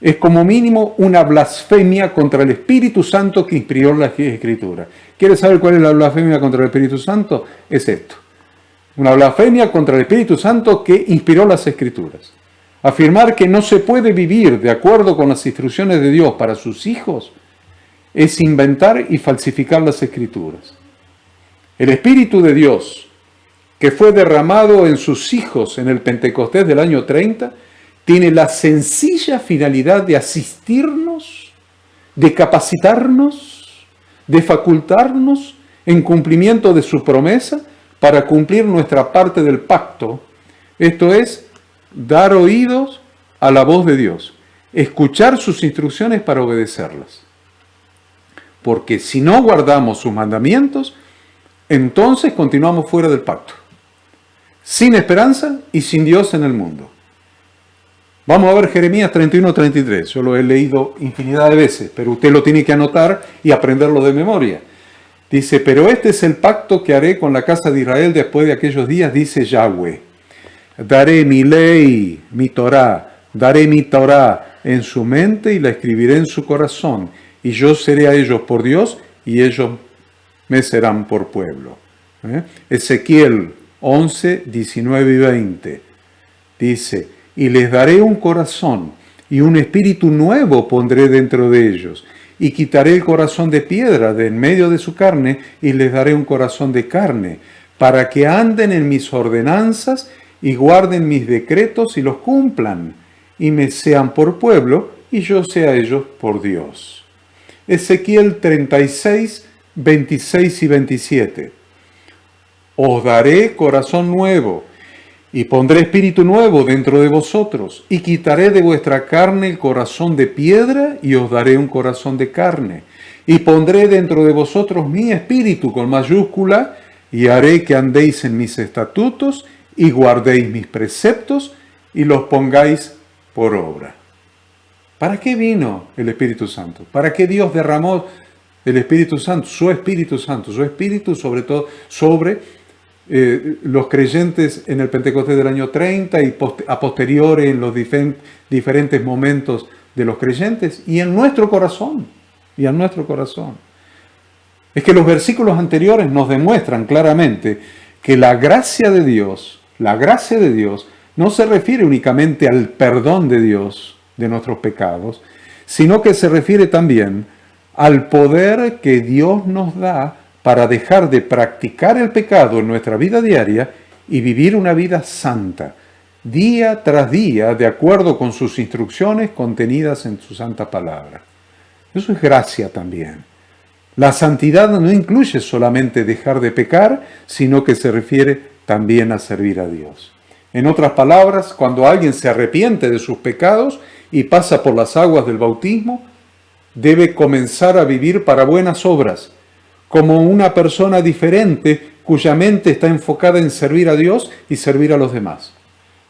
es como mínimo una blasfemia contra el Espíritu Santo que inspiró las Escrituras. ¿Quieres saber cuál es la blasfemia contra el Espíritu Santo? Es esto. Una blasfemia contra el Espíritu Santo que inspiró las Escrituras. Afirmar que no se puede vivir de acuerdo con las instrucciones de Dios para sus hijos es inventar y falsificar las Escrituras. El Espíritu de Dios, que fue derramado en sus hijos en el Pentecostés del año 30, tiene la sencilla finalidad de asistirnos, de capacitarnos, de facultarnos en cumplimiento de su promesa para cumplir nuestra parte del pacto, esto es, dar oídos a la voz de Dios, escuchar sus instrucciones para obedecerlas. Porque si no guardamos sus mandamientos, entonces continuamos fuera del pacto, sin esperanza y sin Dios en el mundo. Vamos a ver Jeremías 31-33. Yo lo he leído infinidad de veces, pero usted lo tiene que anotar y aprenderlo de memoria. Dice, pero este es el pacto que haré con la casa de Israel después de aquellos días, dice Yahweh. Daré mi ley, mi Torá, daré mi Torá en su mente y la escribiré en su corazón. Y yo seré a ellos por Dios y ellos me serán por pueblo. Ezequiel 11, 19 y 20 dice, y les daré un corazón y un espíritu nuevo pondré dentro de ellos, y quitaré el corazón de piedra de en medio de su carne y les daré un corazón de carne, para que anden en mis ordenanzas y guarden mis decretos y los cumplan, y me sean por pueblo y yo sea a ellos por Dios. Ezequiel 36, 26 y 27. Os daré corazón nuevo, y pondré espíritu nuevo dentro de vosotros, y quitaré de vuestra carne el corazón de piedra, y os daré un corazón de carne. Y pondré dentro de vosotros mi espíritu con mayúscula, y haré que andéis en mis estatutos, y guardéis mis preceptos, y los pongáis por obra. ¿Para qué vino el Espíritu Santo? ¿Para qué Dios derramó el Espíritu Santo? Su Espíritu sobre todo sobre los creyentes en el Pentecostés del año 30 y a posteriori en los diferentes momentos de los creyentes y en nuestro corazón. Es que los versículos anteriores nos demuestran claramente que la gracia de Dios no se refiere únicamente al perdón de Dios de nuestros pecados, sino que se refiere también al poder que Dios nos da para dejar de practicar el pecado en nuestra vida diaria y vivir una vida santa, día tras día, de acuerdo con sus instrucciones contenidas en su santa palabra. Eso es gracia también. La santidad no incluye solamente dejar de pecar, sino que se refiere también a servir a Dios. En otras palabras, cuando alguien se arrepiente de sus pecados y pasa por las aguas del bautismo, debe comenzar a vivir para buenas obras, como una persona diferente cuya mente está enfocada en servir a Dios y servir a los demás.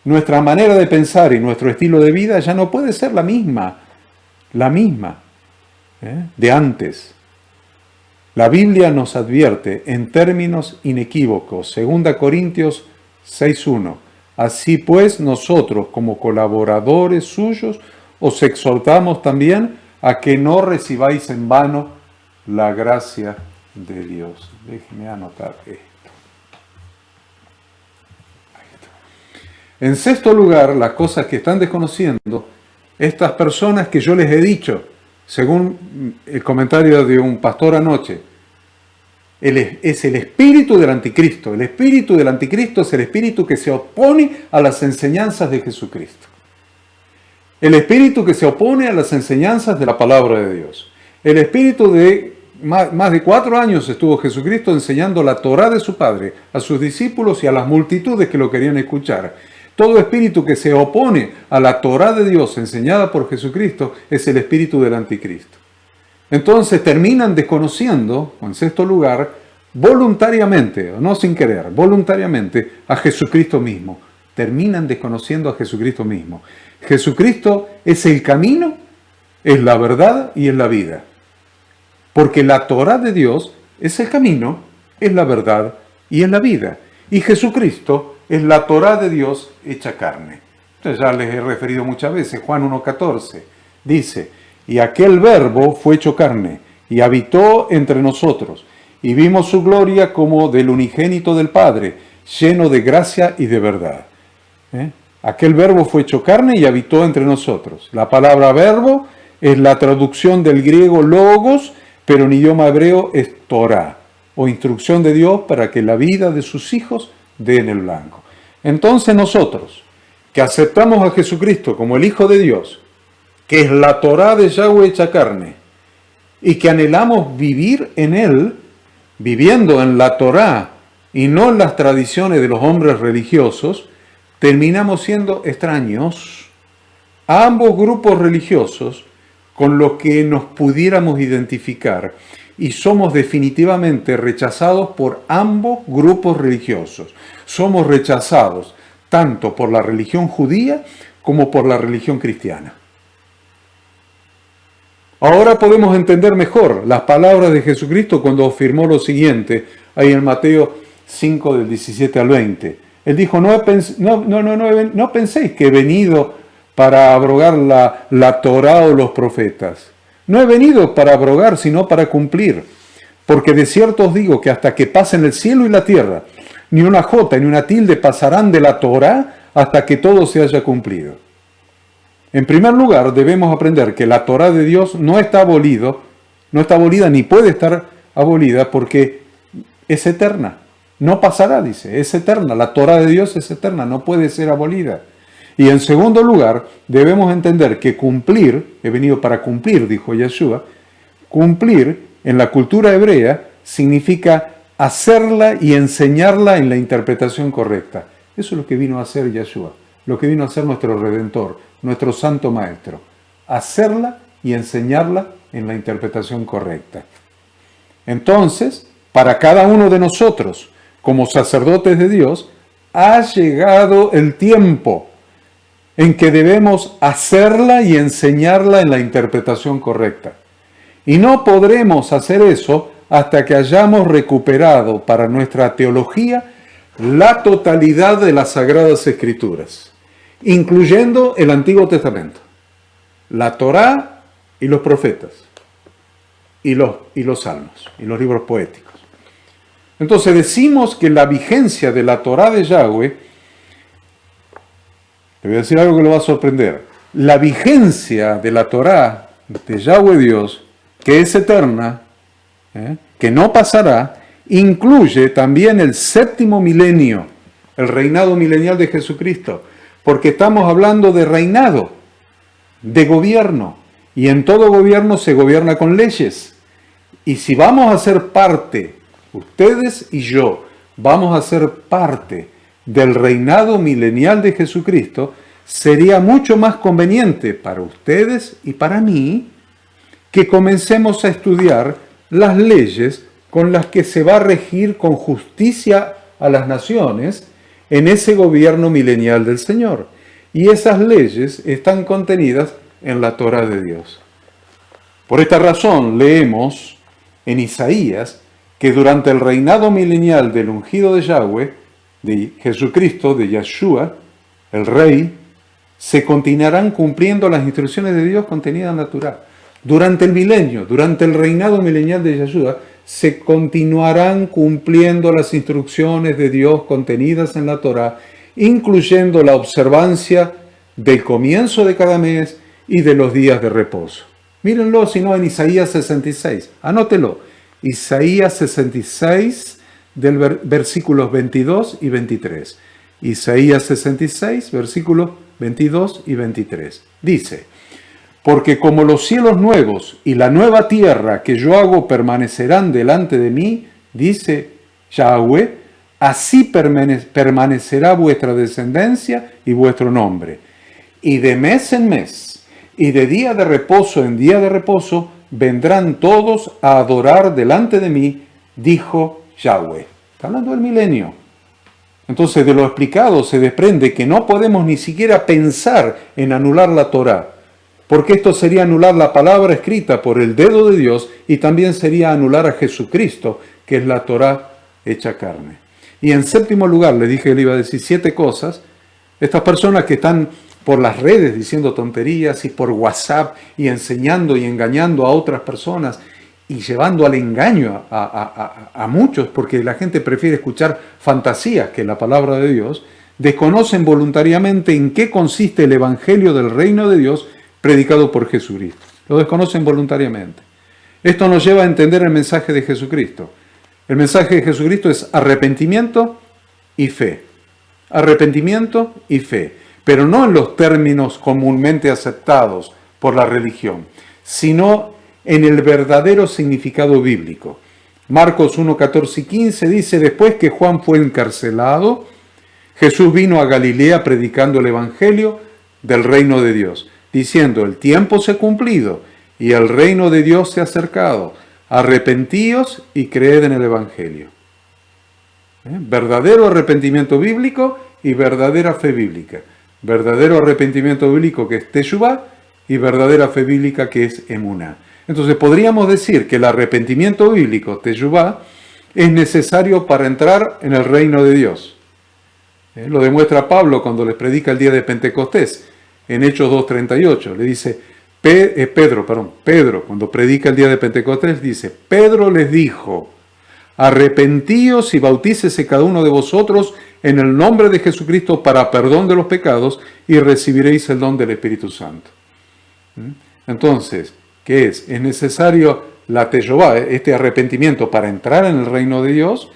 Nuestra manera de pensar y nuestro estilo de vida ya no puede ser la misma de antes. La Biblia nos advierte en términos inequívocos, 2 Corintios 6:1. Así pues, nosotros, como colaboradores suyos, os exhortamos también a que no recibáis en vano la gracia de Dios. Déjenme anotar esto. Ahí está. En sexto lugar, las cosas que están desconociendo estas personas que yo les he dicho, según el comentario de un pastor anoche, es el espíritu del anticristo. El espíritu del anticristo es el espíritu que se opone a las enseñanzas de Jesucristo. El espíritu que se opone a las enseñanzas de la palabra de Dios. El espíritu de más de 4 años estuvo Jesucristo enseñando la Torá de su Padre a sus discípulos y a las multitudes que lo querían escuchar. Todo espíritu que se opone a la Torá de Dios enseñada por Jesucristo es el espíritu del anticristo. Entonces terminan desconociendo, en sexto lugar, voluntariamente, o no sin querer, voluntariamente, a Jesucristo mismo. Terminan desconociendo a Jesucristo mismo. Jesucristo es el camino, es la verdad y es la vida. Porque la Torá de Dios es el camino, es la verdad y es la vida. Y Jesucristo es la Torá de Dios hecha carne. Entonces ya les he referido muchas veces, Juan 1:14 dice: y aquel verbo fue hecho carne, y habitó entre nosotros, y vimos su gloria como del unigénito del Padre, lleno de gracia y de verdad. Aquel verbo fue hecho carne y habitó entre nosotros. La palabra verbo es la traducción del griego logos, pero en idioma hebreo es Torah, o instrucción de Dios para que la vida de sus hijos dé en el blanco. Entonces nosotros, que aceptamos a Jesucristo como el Hijo de Dios, que es la Torá de Yahweh hecha carne, y que anhelamos vivir en Él, viviendo en la Torá y no en las tradiciones de los hombres religiosos, terminamos siendo extraños a ambos grupos religiosos con los que nos pudiéramos identificar, y somos definitivamente rechazados por ambos grupos religiosos. Somos rechazados tanto por la religión judía como por la religión cristiana. Ahora podemos entender mejor las palabras de Jesucristo cuando afirmó lo siguiente, ahí en Mateo 5, del 17 al 20. Él dijo: no penséis que he venido para abrogar la Torá o los profetas. No he venido para abrogar, sino para cumplir. Porque de cierto os digo que hasta que pasen el cielo y la tierra, ni una jota ni una tilde pasarán de la Torá hasta que todo se haya cumplido. En primer lugar, debemos aprender que la Torá de Dios no está abolida ni puede estar abolida porque es eterna. No pasará, dice, es eterna. La Torá de Dios es eterna, no puede ser abolida. Y en segundo lugar, debemos entender que cumplir, he venido para cumplir, dijo Yeshua, cumplir en la cultura hebrea significa hacerla y enseñarla en la interpretación correcta. Eso es lo que vino a hacer Yeshua, lo que vino a hacer nuestro Redentor, nuestro Santo Maestro, hacerla y enseñarla en la interpretación correcta. Entonces, para cada uno de nosotros, como sacerdotes de Dios, ha llegado el tiempo en que debemos hacerla y enseñarla en la interpretación correcta. Y no podremos hacer eso hasta que hayamos recuperado para nuestra teología la totalidad de las Sagradas Escrituras, incluyendo el Antiguo Testamento, la Torá y los profetas, y los salmos, y los libros poéticos. Entonces decimos que la vigencia de la Torá de Yahweh, le voy a decir algo que lo va a sorprender, la vigencia de la Torá de Yahweh Dios, que es eterna, que no pasará, incluye también el 7º milenio, el reinado milenial de Jesucristo, porque estamos hablando de reinado, de gobierno, y en todo gobierno se gobierna con leyes. Y si vamos a ser parte, ustedes y yo, vamos a ser parte del reinado milenial de Jesucristo, sería mucho más conveniente para ustedes y para mí que comencemos a estudiar las leyes con las que se va a regir con justicia a las naciones en ese gobierno milenial del Señor. Y esas leyes están contenidas en la Torá de Dios. Por esta razón leemos en Isaías que durante el reinado milenial del ungido de Yahweh, de Jesucristo, de Yeshua, el Rey, se continuarán cumpliendo las instrucciones de Dios contenidas en la Torá. Durante el milenio, durante el reinado milenial de Yeshua, se continuarán cumpliendo las instrucciones de Dios contenidas en la Torá, incluyendo la observancia del comienzo de cada mes y de los días de reposo. Mírenlo, si no, en Isaías 66. Anótelo. Isaías 66, versículos 22 y 23. Isaías 66, versículos 22 y 23. Dice: porque como los cielos nuevos y la nueva tierra que yo hago permanecerán delante de mí, dice Yahweh, así permanecerá vuestra descendencia y vuestro nombre. Y de mes en mes, y de día de reposo en día de reposo, vendrán todos a adorar delante de mí, dijo Yahweh. Está hablando del milenio. Entonces, de lo explicado se desprende que no podemos ni siquiera pensar en anular la Torá, porque esto sería anular la palabra escrita por el dedo de Dios y también sería anular a Jesucristo, que es la Torá hecha carne. Y en séptimo lugar, le dije que le iba a decir 7 cosas. Estas personas que están por las redes diciendo tonterías y por WhatsApp y enseñando y engañando a otras personas y llevando al engaño a muchos, porque la gente prefiere escuchar fantasías que la palabra de Dios, desconocen voluntariamente en qué consiste el evangelio del reino de Dios predicado por Jesucristo. Lo desconocen voluntariamente. Esto nos lleva a entender el mensaje de Jesucristo. El mensaje de Jesucristo es arrepentimiento y fe. Arrepentimiento y fe. Pero no en los términos comúnmente aceptados por la religión, sino en el verdadero significado bíblico. Marcos 1, 14 y 15 dice: después que Juan fue encarcelado, Jesús vino a Galilea predicando el evangelio del reino de Dios, diciendo: el tiempo se ha cumplido y el reino de Dios se ha acercado. Arrepentíos y creed en el evangelio. Verdadero arrepentimiento bíblico y verdadera fe bíblica. Verdadero arrepentimiento bíblico, que es Teshuvá, y verdadera fe bíblica, que es Emuná. Entonces podríamos decir que el arrepentimiento bíblico, Teshuvá, es necesario para entrar en el reino de Dios. Lo demuestra Pablo cuando les predica el día de Pentecostés, en Hechos 2:38. Le dice, Pedro, cuando predica el día de Pentecostés, dice: Pedro les dijo: arrepentíos y bautícese cada uno de vosotros en el nombre de Jesucristo para perdón de los pecados y recibiréis el don del Espíritu Santo. Entonces, ¿qué es? Es necesario la teshuvá, este arrepentimiento, para entrar en el reino de Dios,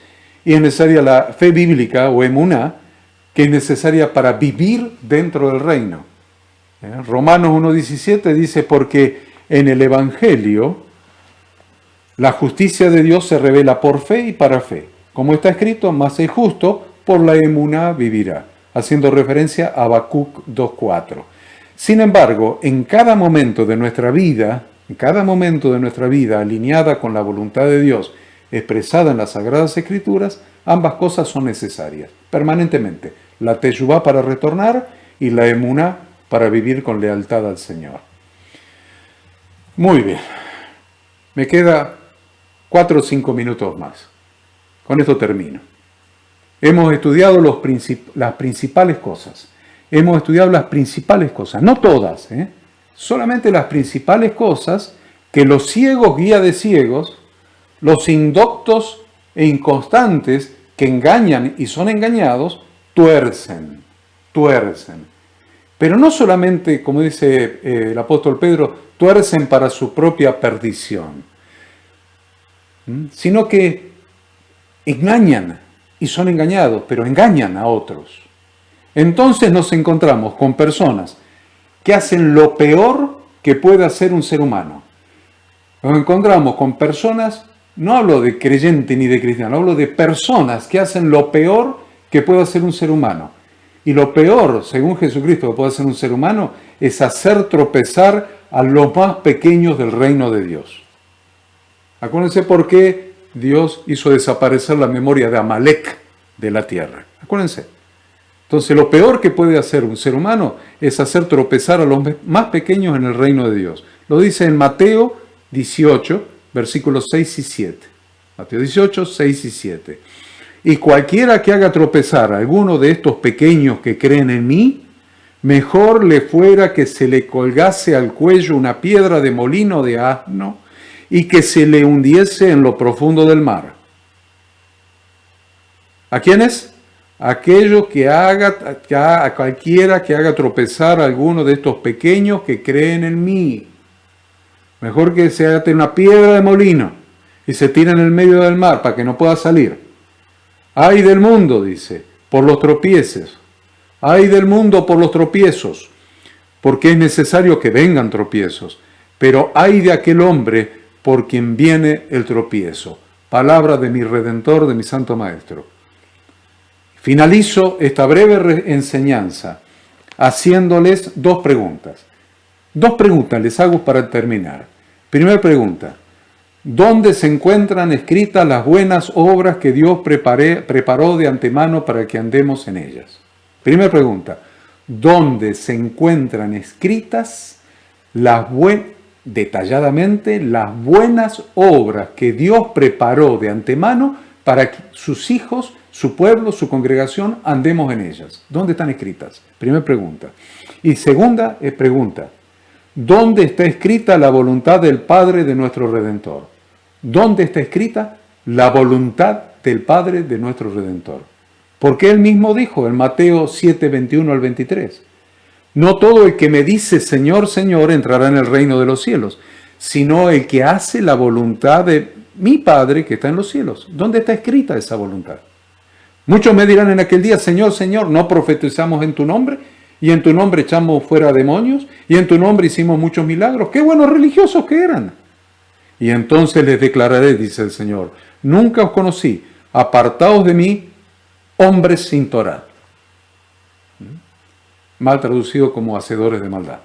y es necesaria la fe bíblica o emuná, que es necesaria para vivir dentro del reino. Romanos 1:17 dice: porque en el Evangelio la justicia de Dios se revela por fe y para fe. Como está escrito: mas el justo por la emuná vivirá, haciendo referencia a Habacuc 2:4. Sin embargo, en cada momento de nuestra vida, alineada con la voluntad de Dios, expresada en las Sagradas Escrituras, ambas cosas son necesarias, permanentemente. La teshuvá para retornar y la emuná para vivir con lealtad al Señor. Muy bien. Me queda 4 o 5 minutos más. Con esto termino. Hemos estudiado las principales cosas. No todas, solamente las principales cosas que los ciegos guía de ciegos, los indoctos e inconstantes que engañan y son engañados, tuercen. Pero no solamente, como dice el apóstol Pedro, tuercen para su propia perdición, sino que engañan y son engañados, pero engañan a otros. Entonces nos encontramos con personas que hacen lo peor que puede hacer un ser humano. Nos encontramos con personas, no hablo de creyente ni de cristiano, hablo de personas que hacen lo peor que puede hacer un ser humano. Y lo peor, según Jesucristo, que puede hacer un ser humano, es hacer tropezar a los más pequeños del reino de Dios. Acuérdense por qué Dios hizo desaparecer la memoria de Amalek de la tierra. Acuérdense. Entonces, lo peor que puede hacer un ser humano es hacer tropezar a los más pequeños en el reino de Dios. Lo dice en Mateo 18, versículos 6 y 7. Mateo 18, 6 y 7. Y cualquiera que haga tropezar a alguno de estos pequeños que creen en mí, mejor le fuera que se le colgase al cuello una piedra de molino de asno y que se le hundiese en lo profundo del mar. ¿A quiénes? Aquello a cualquiera que haga tropezar a alguno de estos pequeños que creen en mí. Mejor que se ate una piedra de molino y se tire en el medio del mar para que no pueda salir. Ay del mundo, dice, por los tropiezos. Ay del mundo por los tropiezos, porque es necesario que vengan tropiezos. Pero ay de aquel hombre por quien viene el tropiezo. Palabra de mi Redentor, de mi Santo Maestro. Finalizo esta breve enseñanza haciéndoles dos preguntas. Dos preguntas les hago para terminar. Primera pregunta. ¿Dónde se encuentran escritas las buenas obras que Dios preparó de antemano para que andemos en ellas? Primera pregunta. ¿Dónde se encuentran escritas detalladamente las buenas obras que Dios preparó de antemano para que sus hijos, su pueblo, su congregación, andemos en ellas? ¿Dónde están escritas? Primera pregunta. Y segunda pregunta. ¿Dónde está escrita la voluntad del Padre de nuestro Redentor? ¿Dónde está escrita la voluntad del Padre de nuestro Redentor? Porque Él mismo dijo en Mateo 7, 21 al 23, no todo el que me dice Señor, Señor entrará en el reino de los cielos, sino el que hace la voluntad de mi Padre que está en los cielos. ¿Dónde está escrita esa voluntad? Muchos me dirán en aquel día, Señor, Señor, ¿no profetizamos en tu nombre? Y en tu nombre echamos fuera demonios, y en tu nombre hicimos muchos milagros. ¡Qué buenos religiosos que eran! Y entonces les declararé, dice el Señor, nunca os conocí, apartaos de mí, hombres sin Torá. Mal traducido como hacedores de maldad.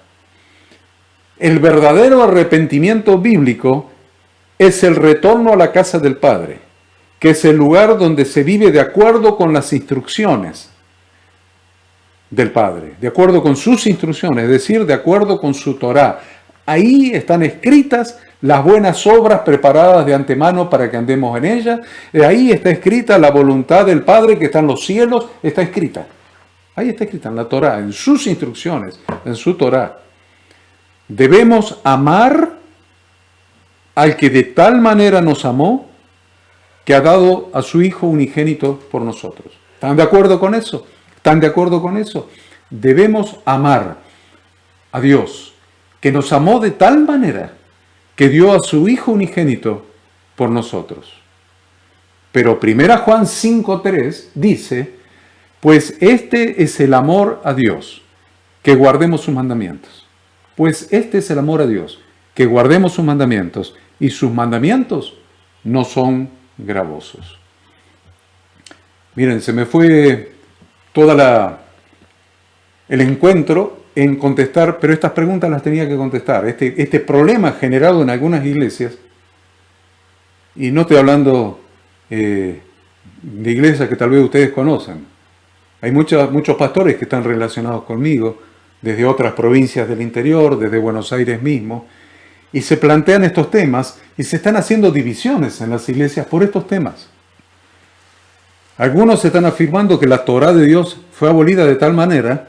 El verdadero arrepentimiento bíblico es el retorno a la casa del Padre, que es el lugar donde se vive de acuerdo con las instrucciones del Padre, de acuerdo con sus instrucciones, es decir, de acuerdo con su Torá. Ahí están escritas las buenas obras preparadas de antemano para que andemos en ellas. Ahí está escrita la voluntad del Padre que está en los cielos, está escrita. Ahí está escrita en la Torá, en sus instrucciones, en su Torá. Debemos amar al que de tal manera nos amó que ha dado a su Hijo unigénito por nosotros. ¿Están de acuerdo con eso? ¿Están de acuerdo con eso? Debemos amar a Dios, que nos amó de tal manera que dio a su Hijo unigénito por nosotros. Pero 1 Juan 5:3 dice, pues este es el amor a Dios, que guardemos sus mandamientos. Pues este es el amor a Dios, que guardemos sus mandamientos, y sus mandamientos no son gravosos. Miren, se me fue el encuentro en contestar, pero estas preguntas las tenía que contestar. Este problema generado en algunas iglesias, y no estoy hablando de iglesias que tal vez ustedes conocen. Hay muchos pastores que están relacionados conmigo, desde otras provincias del interior, desde Buenos Aires mismo, y se plantean estos temas, y se están haciendo divisiones en las iglesias por estos temas. Algunos están afirmando que la Torá de Dios fue abolida de tal manera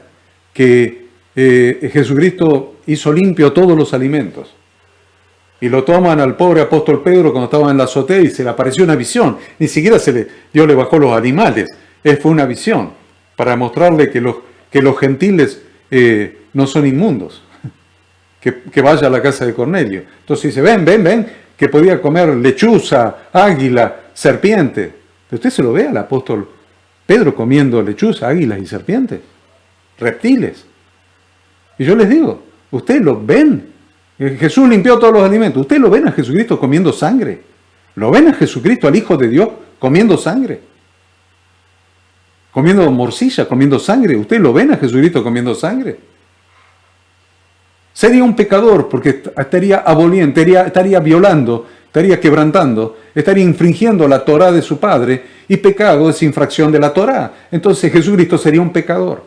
que Jesucristo hizo limpio todos los alimentos. Y lo toman al pobre apóstol Pedro cuando estaba en la azotea y se le apareció una visión. Ni siquiera Dios le bajó los animales. Fue una visión para mostrarle que los gentiles no son inmundos. Que vaya a la casa de Cornelio. Entonces dice, ven, que podía comer lechuza, águila, serpiente. Usted se lo ve al apóstol Pedro comiendo lechuza, águilas y serpientes, reptiles. Y yo les digo, ustedes lo ven. Jesús limpió todos los alimentos. Ustedes lo ven a Jesucristo comiendo sangre. Lo ven a Jesucristo, al Hijo de Dios, comiendo sangre. comiendo morcilla, comiendo sangre. ¿Ustedes lo ven a Jesucristo comiendo sangre? Sería un pecador porque estaría aboliendo, estaría violando, estaría quebrantando, estaría infringiendo la Torá de su padre, y pecado es infracción de la Torá. Entonces Jesucristo sería un pecador.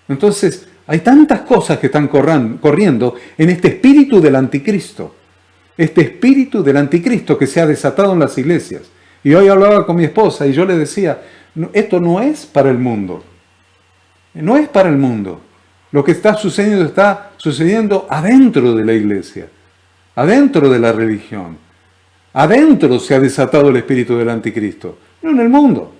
Entonces hay tantas cosas que están corriendo en este espíritu del anticristo. Este espíritu del anticristo que se ha desatado en las iglesias. Y hoy hablaba con mi esposa y yo le decía, esto no es para el mundo. No es para el mundo. Lo que está sucediendo adentro de la iglesia, adentro de la religión. Adentro se ha desatado el espíritu del anticristo, no en el mundo.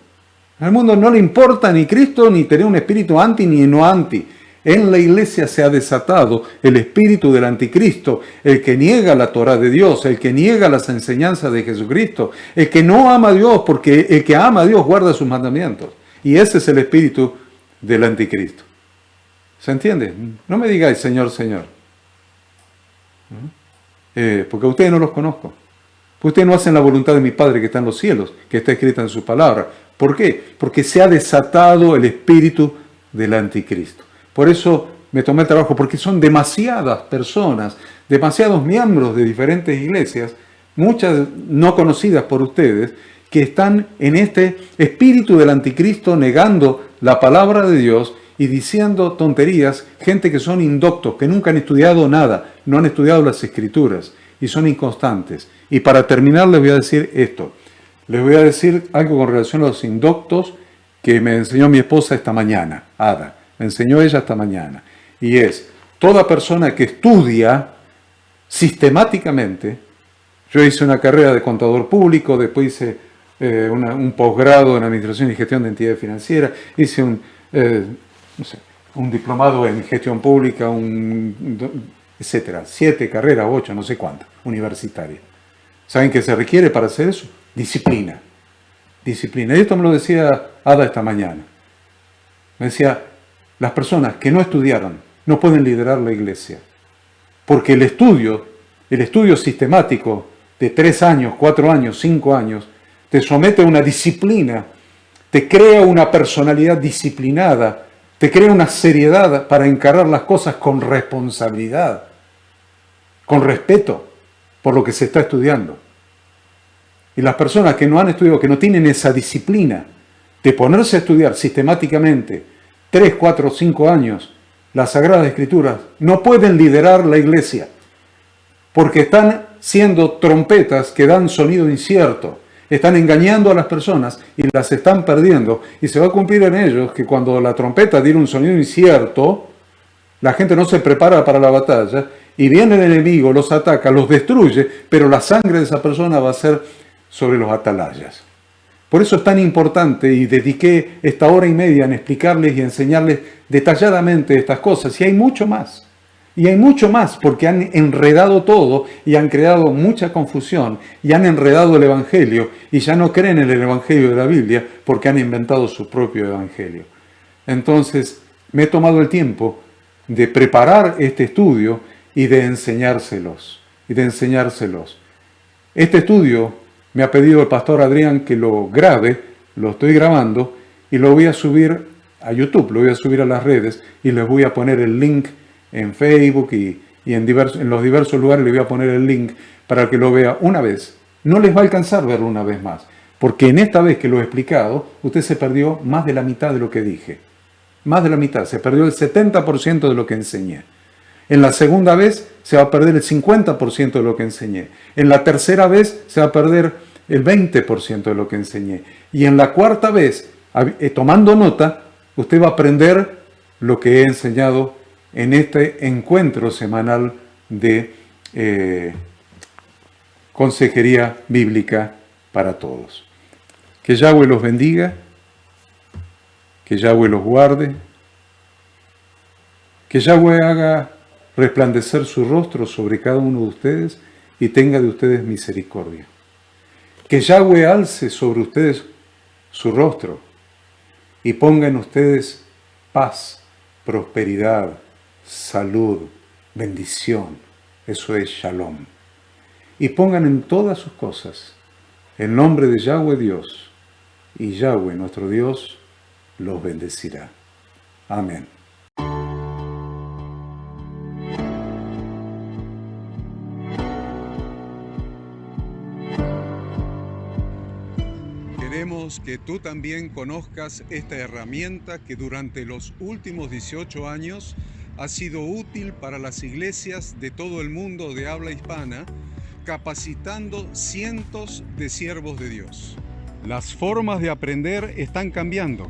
En el mundo no le importa ni Cristo, ni tener un espíritu anti ni no anti. En la iglesia se ha desatado el espíritu del anticristo, el que niega la Torá de Dios, el que niega las enseñanzas de Jesucristo, el que no ama a Dios, porque el que ama a Dios guarda sus mandamientos. Y ese es el espíritu del anticristo. ¿Se entiende? No me digáis Señor, Señor. Porque a ustedes no los conozco. Ustedes no hacen la voluntad de mi Padre que está en los cielos, que está escrita en su palabra. ¿Por qué? Porque se ha desatado el espíritu del anticristo. Por eso me tomé el trabajo, porque son demasiadas personas, demasiados miembros de diferentes iglesias, muchas no conocidas por ustedes, que están en este espíritu del anticristo negando la palabra de Dios y diciendo tonterías, gente que son indoctos, que nunca han estudiado nada, no han estudiado las escrituras y son inconstantes. Y para terminar les voy a decir esto. Les voy a decir algo con relación a los indoctos que me enseñó mi esposa esta mañana, Ada. Me enseñó ella esta mañana. Y es, toda persona que estudia sistemáticamente, yo hice una carrera de contador público, después hice un posgrado en Administración y Gestión de Entidades Financieras, hice un diplomado en Gestión Pública, etcétera, 7 carreras, 8, no sé cuántas, universitarias. ¿Saben qué se requiere para hacer eso? Disciplina. Disciplina. Y esto me lo decía Ada esta mañana. Me decía, las personas que no estudiaron no pueden liderar la iglesia. Porque el estudio sistemático de 3 años, 4 años, 5 años, te somete a una disciplina, te crea una personalidad disciplinada, te crea una seriedad para encarar las cosas con responsabilidad, con respeto por lo que se está estudiando. Y las personas que no han estudiado, que no tienen esa disciplina de ponerse a estudiar sistemáticamente 3, 4, 5 años las Sagradas Escrituras, no pueden liderar la iglesia, porque están siendo trompetas que dan sonido incierto, están engañando a las personas y las están perdiendo, y se va a cumplir en ellos que cuando la trompeta diera un sonido incierto, la gente no se prepara para la batalla, y viene el enemigo, los ataca, los destruye, pero la sangre de esa persona va a ser sobre los atalayas. Por eso es tan importante, y dediqué esta hora y media en explicarles y enseñarles detalladamente estas cosas. Y hay mucho más. Y hay mucho más porque han enredado todo y han creado mucha confusión y han enredado el Evangelio y ya no creen en el Evangelio de la Biblia porque han inventado su propio Evangelio. Entonces, me he tomado el tiempo de preparar este estudio y de enseñárselos. Este estudio me ha pedido el pastor Adrián que lo grabe, lo estoy grabando y lo voy a subir a YouTube, lo voy a subir a las redes y les voy a poner el link en Facebook y en los diversos lugares les voy a poner el link para que lo vea una vez. No les va a alcanzar verlo una vez más, porque en esta vez que lo he explicado, usted se perdió más de la mitad de lo que dije. Más de la mitad, se perdió el 70% de lo que enseñé. En la segunda vez se va a perder el 50% de lo que enseñé. En la tercera vez se va a perder el 20% de lo que enseñé. Y en la cuarta vez, tomando nota, usted va a aprender lo que he enseñado en este encuentro semanal de consejería bíblica para todos. Que Yahweh los bendiga, que Yahweh los guarde, que Yahweh haga resplandecer su rostro sobre cada uno de ustedes y tenga de ustedes misericordia. Que Yahweh alce sobre ustedes su rostro y ponga en ustedes paz, prosperidad, salud, bendición. Eso es Shalom. Y pongan en todas sus cosas el nombre de Yahweh Dios y Yahweh nuestro Dios los bendecirá. Amén. Queremos que tú también conozcas esta herramienta que durante los últimos 18 años ha sido útil para las iglesias de todo el mundo de habla hispana, capacitando cientos de siervos de Dios. Las formas de aprender están cambiando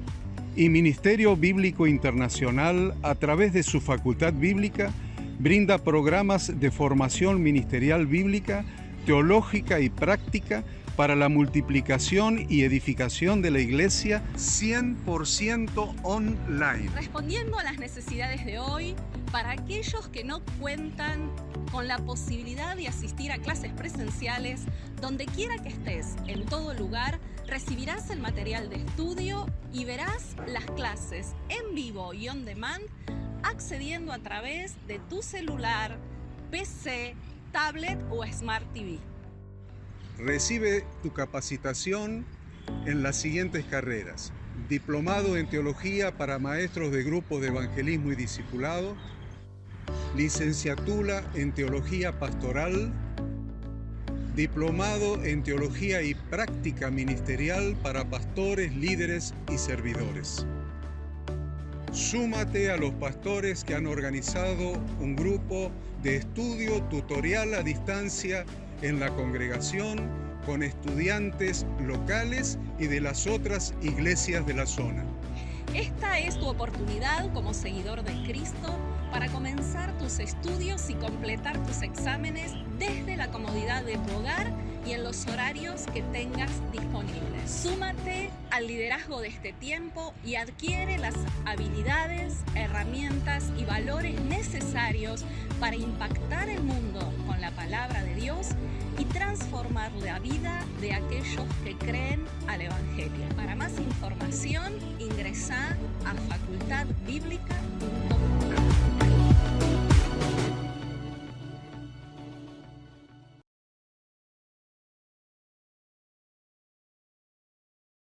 y Ministerio Bíblico Internacional, a través de su facultad bíblica, brinda programas de formación ministerial bíblica, teológica y práctica para la multiplicación y edificación de la iglesia 100% online. Respondiendo a las necesidades de hoy, para aquellos que no cuentan con la posibilidad de asistir a clases presenciales, donde quiera que estés, en todo lugar, recibirás el material de estudio y verás las clases en vivo y on demand, accediendo a través de tu celular, PC, tablet o Smart TV. Recibe tu capacitación en las siguientes carreras: Diplomado en Teología para Maestros de Grupos de Evangelismo y Discipulado, Licenciatura en Teología Pastoral, Diplomado en Teología y Práctica Ministerial para Pastores, Líderes y Servidores. Súmate a los pastores que han organizado un grupo de estudio tutorial a distancia en la congregación con estudiantes locales y de las otras iglesias de la zona. Esta es tu oportunidad como seguidor de Cristo para comenzar tus estudios y completar tus exámenes desde la comodidad de tu hogar y en los horarios que tengas disponibles. Súmate al liderazgo de este tiempo y adquiere las habilidades, herramientas y valores necesarios para impactar el mundo con la palabra de Dios y transformar la vida de aquellos que creen al Evangelio. Para más información, ingresá a facultadbiblica.com.